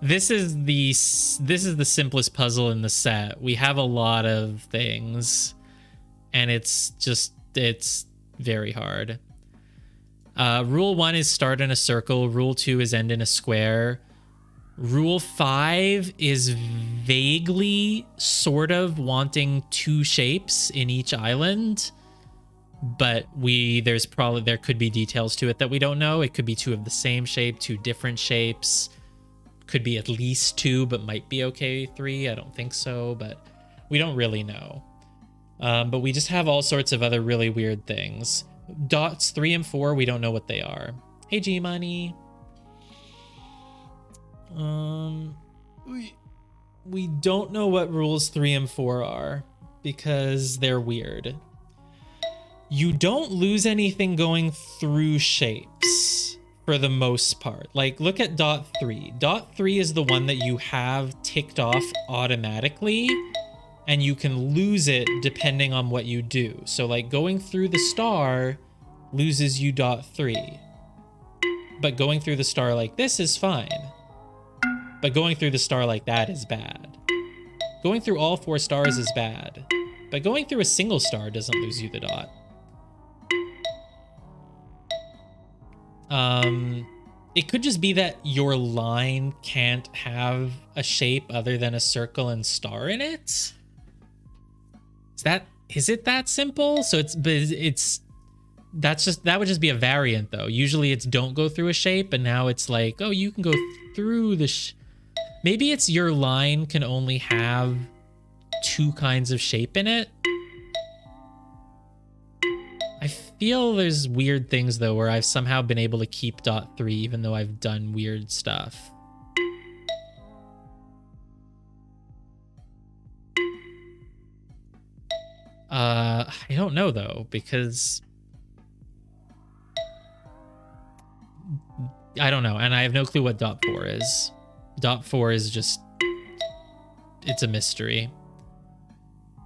This is the simplest puzzle in the set. We have a lot of things, and it's very hard. Rule 1 is start in a circle. Rule 2 is end in a square. Rule 5 is vaguely sort of wanting 2 shapes in each island, but there could be details to it that we don't know. It could be 2 of the same shape, 2 different shapes. Could be at least 2, but might be okay 3. I don't think so, but we don't really know. But we just have all sorts of other really weird things. Dots 3 and 4, we don't know what they are. Hey, G-Money. We don't know what rules 3 and 4 are because they're weird. You don't lose anything going through shapes for the most part. Like, look at dot 3. Dot 3 is the one that you have ticked off automatically, and you can lose it depending on what you do. So like going through the star loses you dot 3. But going through the star like this is fine. But going through the star like that is bad. Going through all 4 stars is bad. But going through a single star doesn't lose you the dot. It could just be that your line can't have a shape other than a circle and star in it. Is it that simple? So that would just be a variant though. Usually it's don't go through a shape, and now it's like, oh, you can go through the maybe it's your line can only have 2 kinds of shape in it. I feel there's weird things though where I've somehow been able to keep dot 3 even though I've done weird stuff. I don't know though, because I don't know, and I have no clue what dot 4 is. Dot 4 is just, it's a mystery.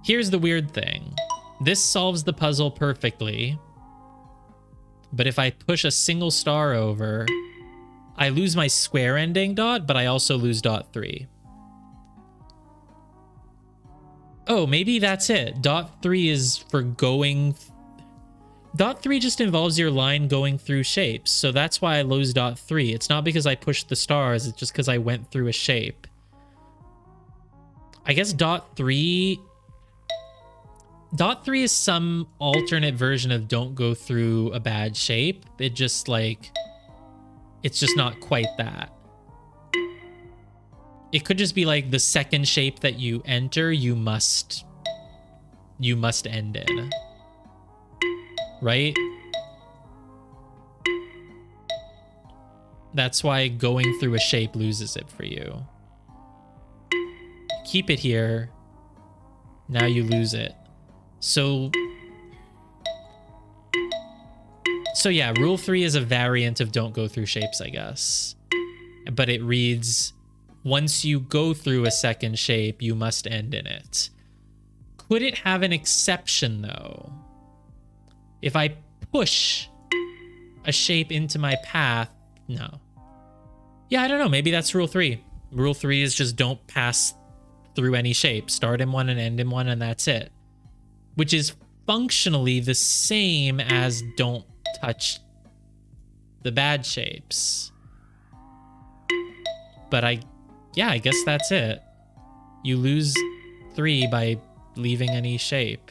Here's the weird thing. This solves the puzzle perfectly, but if I push a single star over, I lose my square ending dot, but I also lose dot 3. Oh, maybe that's it. Dot 3 is for going... Dot 3 just involves your line going through shapes, so that's why I lose dot 3. It's not because I pushed the stars, it's just because I went through a shape. I guess dot 3... Dot 3 is some alternate version of don't go through a bad shape. It just like... It's just not quite that. It could just be like the second shape that you enter, you must end in. Right? That's why going through a shape loses it for you. Keep it here. Now you lose it. So yeah, rule 3 is a variant of don't go through shapes, I guess. But it reads, once you go through a second shape, you must end in it. Could it have an exception, though? If I push a shape into my path, no. Yeah, I don't know. Maybe that's rule 3. Rule 3 is just don't pass through any shape. Start in one and end in one, and that's it. Which is functionally the same as don't touch the bad shapes. But I guess that's it. You lose 3 by leaving any shape.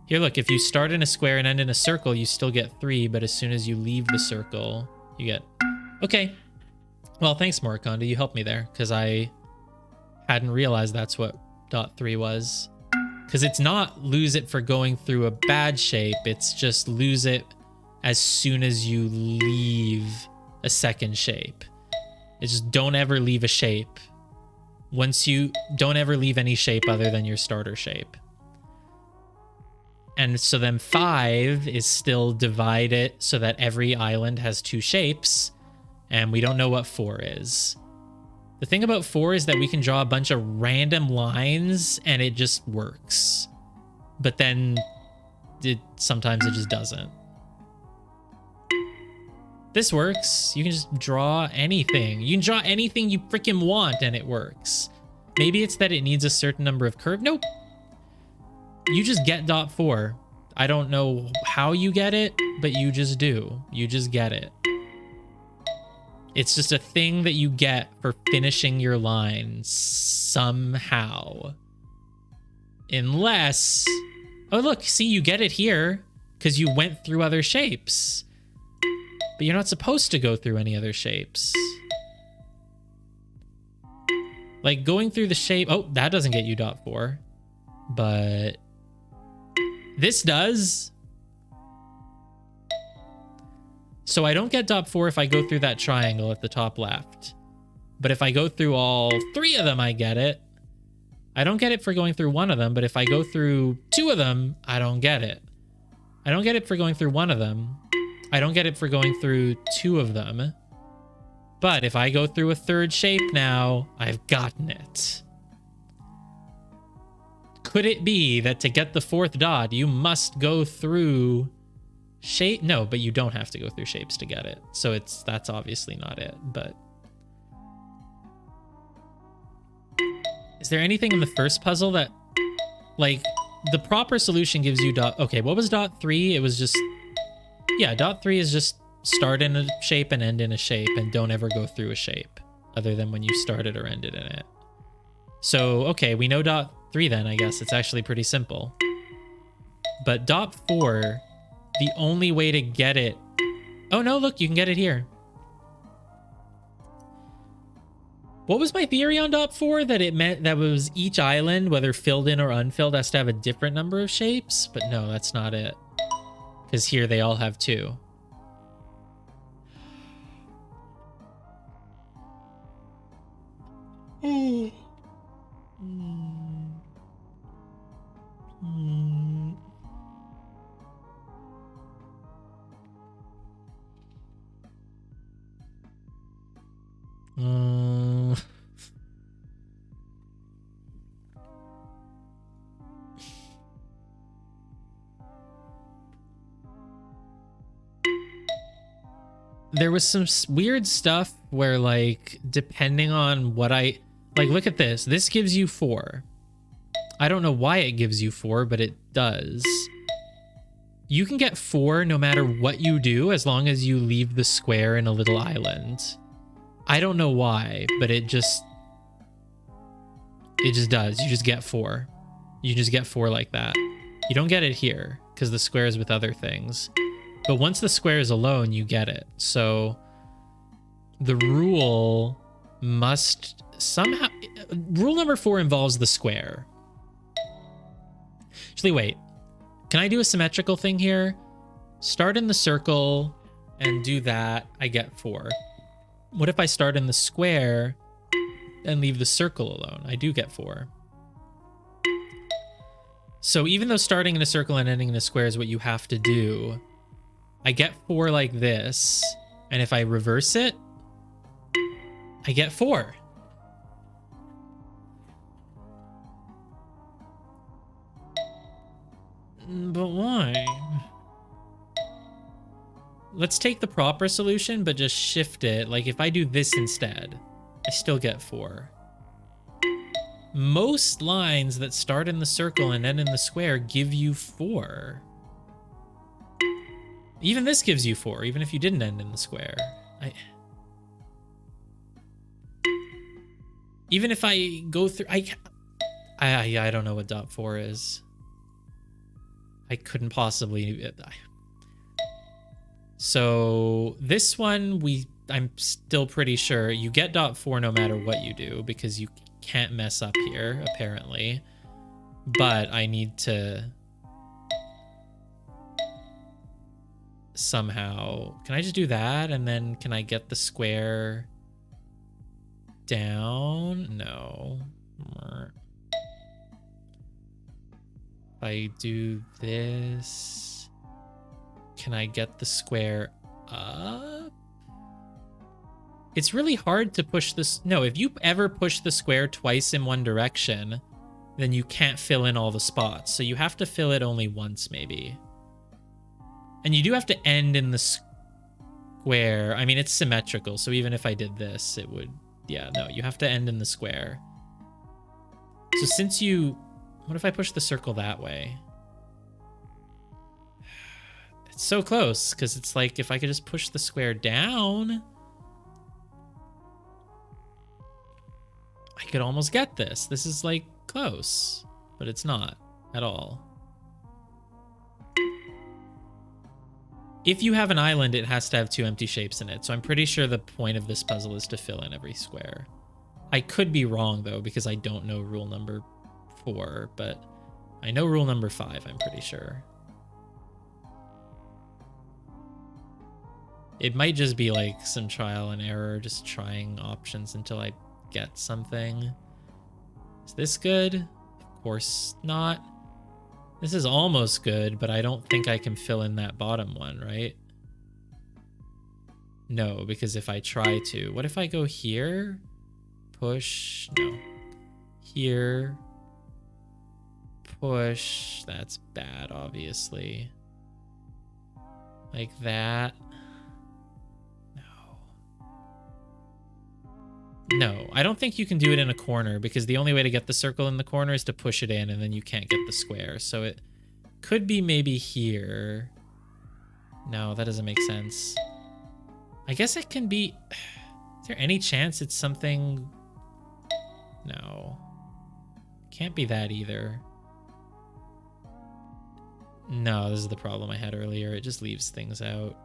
Here, look, if you start in a square and end in a circle, you still get 3, but as soon as you leave the circle, you get... Okay. Well, thanks, Morikondo. You helped me there, because I hadn't realized that's what dot 3 was. Because it's not lose it for going through a bad shape, it's just lose it as soon as you leave a second shape. It's just don't ever leave a shape. Once you don't ever leave any shape other than your starter shape. And so then 5 is still divide it so that every island has 2 shapes, and we don't know what 4 is. The thing about 4 is that we can draw a bunch of random lines and it just works. But then sometimes it just doesn't. This works. You can just draw anything. You can draw anything you freaking want and it works. Maybe it's that it needs a certain number of curves. Nope. You just get dot 4. I don't know how you get it, but you just do. You just get it. It's just a thing that you get for finishing your line somehow. Unless... Oh, look, see, you get it here because you went through other shapes. But you're not supposed to go through any other shapes. Like, going through the shape... Oh, that doesn't get you dot 4. But... this does. So I don't get dot 4 if I go through that triangle at the top left. But if I go through all 3 of them, I get it. I don't get it for going through 1 of them, but if I go through 2 of them, I don't get it. I don't get it for going through 1 of them. I don't get it for going through 2 of them. But if I go through a 3rd shape now, I've gotten it. Could it be that to get the 4th dot, you must go through shape? No, but you don't have to go through shapes to get it. So that's obviously not it, but... Is there anything in the first puzzle that... Like, the proper solution gives you dot... Okay, what was dot 3? It was just... Yeah, dot 3 is just start in a shape and end in a shape and don't ever go through a shape other than when you started or ended in it. So, okay, we know dot 3 then, I guess. It's actually pretty simple. But dot 4, the only way to get it... Oh no, look, you can get it here. What was my theory on dot 4? That it meant that was each island, whether filled in or unfilled, has to have a different number of shapes? But no, that's not it. Because here they all have 2. There was some weird stuff where, like, depending on what I... Like, look at this. This gives you 4. I don't know why it gives you 4, but it does. You can get 4 no matter what you do, as long as you leave the square in a little island. I don't know why, but it just does. You just get 4. You just get 4 like that. You don't get it here, because the square is with other things. But once the square is alone, you get it. So the rule must somehow... Rule number 4 involves the square. Actually, wait. Can I do a symmetrical thing here? Start in the circle and do that. I get 4. What if I start in the square and leave the circle alone? I do get 4. So even though starting in a circle and ending in a square is what you have to do, I get 4 like this, and if I reverse it, I get 4. But why? Let's take the proper solution, but just shift it. Like, if I do this instead, I still get 4. Most lines that start in the circle and end in the square give you 4. Even this gives you 4, even if you didn't end in the square. Even if I go through, I don't know what dot 4 is. I couldn't possibly. So this one, I'm still pretty sure you get dot 4 no matter what you do, because you can't mess up here, apparently. But I need to somehow, can I just do that? And then can I get the square down? No. If I do this, can I get the square up? It's really hard to push this. No, if you ever push the square twice in one direction, then you can't fill in all the spots. So you have to fill it only once, maybe. And you do have to end in the square. I mean, it's symmetrical, so even if I did this, it would... Yeah, no, you have to end in the square. So since you... What if I push the circle that way? It's so close, because it's like, if I could just push the square down, I could almost get this. This is, like, close, but it's not at all. If you have an island, it has to have 2 empty shapes in it, so I'm pretty sure the point of this puzzle is to fill in every square. I could be wrong, though, because I don't know rule number 4, but I know rule number 5, I'm pretty sure. It might just be like some trial and error, just trying options until I get something. Is this good? Of course not. This is almost good, but I don't think I can fill in that bottom one, right? No, because if I try to... What if I go here? Push... No. Here. Push. That's bad, obviously. Like that. No, I don't think you can do it in a corner, because the only way to get the circle in the corner is to push it in, and then you can't get the square. So it could be maybe here. No, that doesn't make sense. I guess it can be... Is there any chance it's something... No. Can't be that either. No, this is the problem I had earlier. It just leaves things out.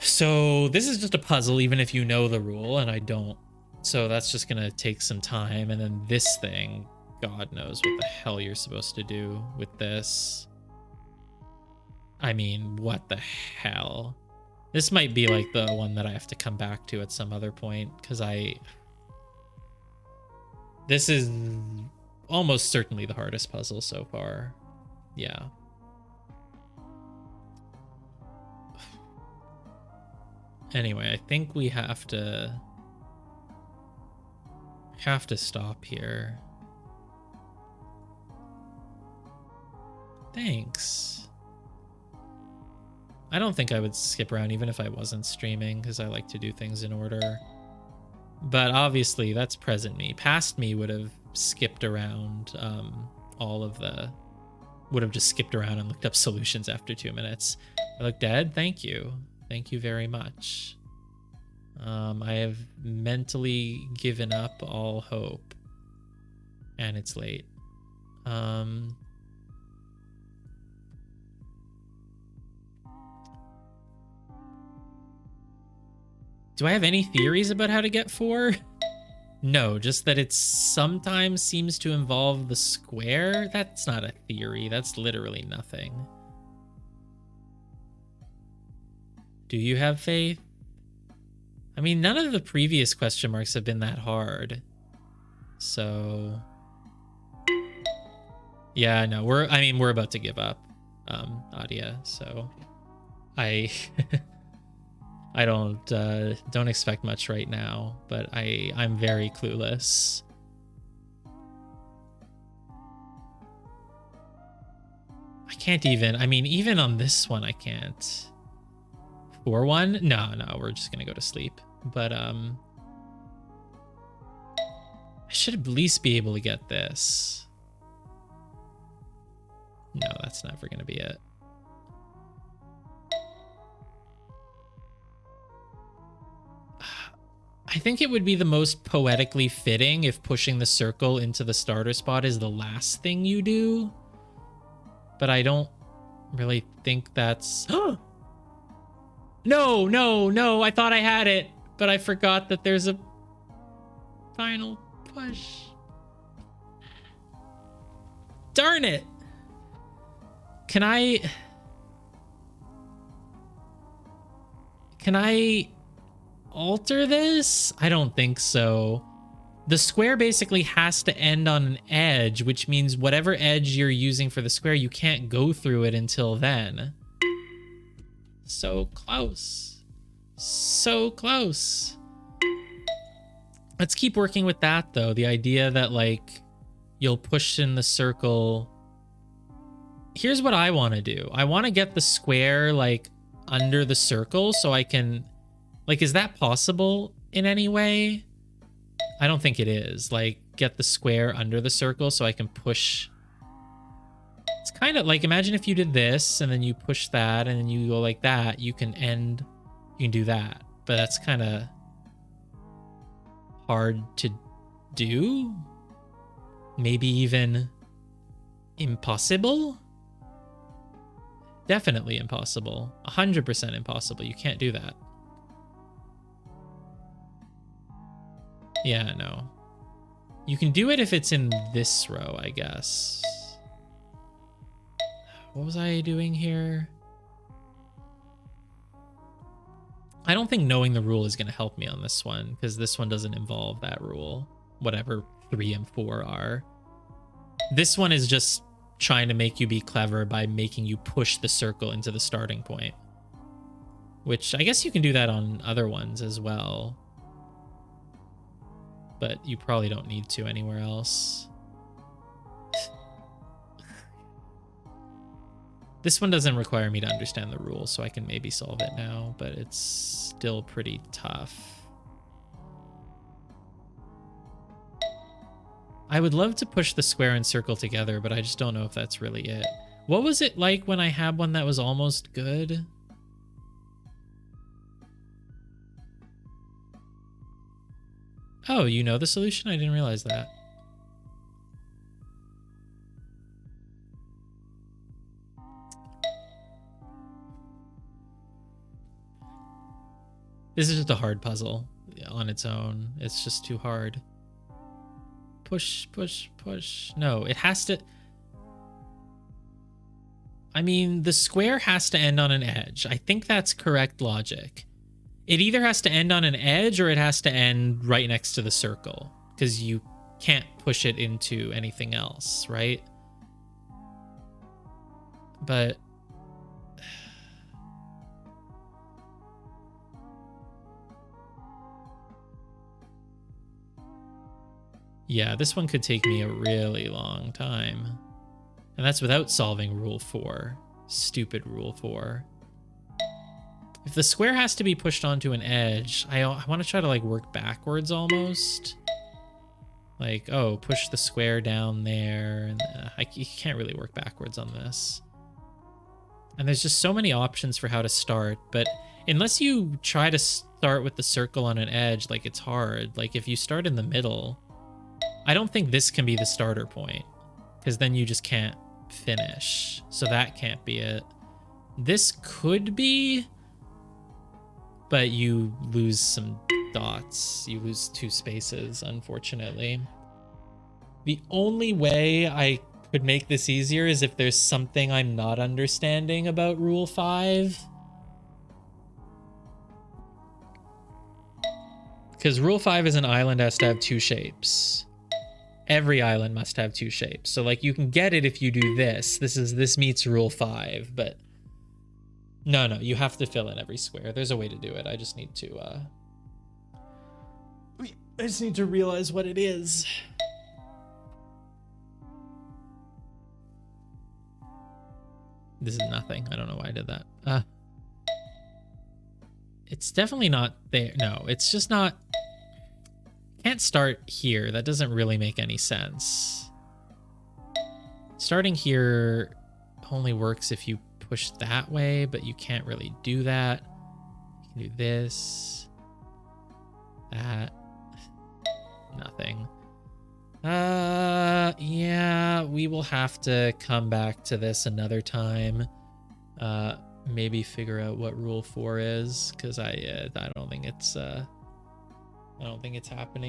So this is just a puzzle, even if you know the rule, and I don't. So that's just gonna take some time. And then this thing, God knows what the hell you're supposed to do with this. I mean, what the hell? This might be like the one that I have to come back to at some other point, because this is almost certainly the hardest puzzle so far. Yeah. Anyway, I think we have to stop here. Thanks. I don't think I would skip around even if I wasn't streaming, because I like to do things in order. But obviously, that's present me. Past me would have skipped around would have just skipped around and looked up solutions after 2 minutes. I look dead? Thank you. Thank you very much. I have mentally given up all hope. And it's late. Do I have any theories about how to get 4? No, just that it sometimes seems to involve the square. That's not a theory. That's literally nothing. Do you have faith? I mean, none of the previous question marks have been that hard. So... Yeah, no, we're about to give up, Adia, so... I don't expect much right now, but I'm very clueless. I can't even, I mean, even on this one, I can't. 4-1? No, we're just gonna go to sleep. But, should at least be able to get this. No, that's never going to be it. I think it would be the most poetically fitting if pushing the circle into the starter spot is the last thing you do. But I don't really think that's... No, no, no, I thought I had it, but I forgot that there's a final push. Darn it. Can I alter this? I don't think so. The square basically has to end on an edge, which means whatever edge you're using for the square, you can't go through it until then. So close. So close. Let's keep working with that, though. The idea that, like, you'll push in the circle. Here's what I want to do. I want to get the square, like, under the circle so I can... Like, is that possible in any way? I don't think it is. Like, get the square under the circle so I can push. It's kind of like, imagine if you did this and then you push that and then you go like that. You can do that. But that's kind of hard to do. Maybe even impossible? Definitely impossible. 100% impossible. You can't do that. Yeah, no. You can do it if it's in this row, I guess. What was I doing here? I don't think knowing the rule is going to help me on this one, because this one doesn't involve that rule. Whatever 3 and 4 are. This one is just trying to make you be clever by making you push the circle into the starting point. Which I guess you can do that on other ones as well. But you probably don't need to anywhere else. This one doesn't require me to understand the rules, so I can maybe solve it now, but it's still pretty tough. I would love to push the square and circle together, but I just don't know if that's really it. What was it like when I had one that was almost good? Oh, you know the solution? I didn't realize that. This is just a hard puzzle on its own. It's just too hard. Push, push, push. No, it has to... I mean, the square has to end on an edge. I think that's correct logic. It either has to end on an edge or it has to end right next to the circle, because you can't push it into anything else, right? But yeah, this one could take me a really long time. And that's without solving Rule 4. Stupid Rule 4. If the square has to be pushed onto an edge, I want to try to like work backwards almost. Like, oh, push the square down there. And you can't really work backwards on this. And there's just so many options for how to start. But unless you try to start with the circle on an edge, like it's hard. Like if you start in the middle, I don't think this can be the starter point, because then you just can't finish. So that can't be it. This could be... But you lose some dots. You lose 2 spaces, unfortunately. The only way I could make this easier is if there's something I'm not understanding about Rule 5. Because Rule 5 is an island has to have 2 shapes. Every island must have 2 shapes. So, like, you can get it if you do this. This meets Rule 5, but... No, you have to fill in every square. There's a way to do it. I just need to, realize what it is. This is nothing. I don't know why I did that. It's definitely not there. No, it's just not... can't start here. That doesn't really make any sense. Starting here only works if you push that way, but you can't really do that. You can do this, that, nothing. Yeah, we will have to come back to this another time. Maybe figure out what rule 4 is, because I don't think it's happening.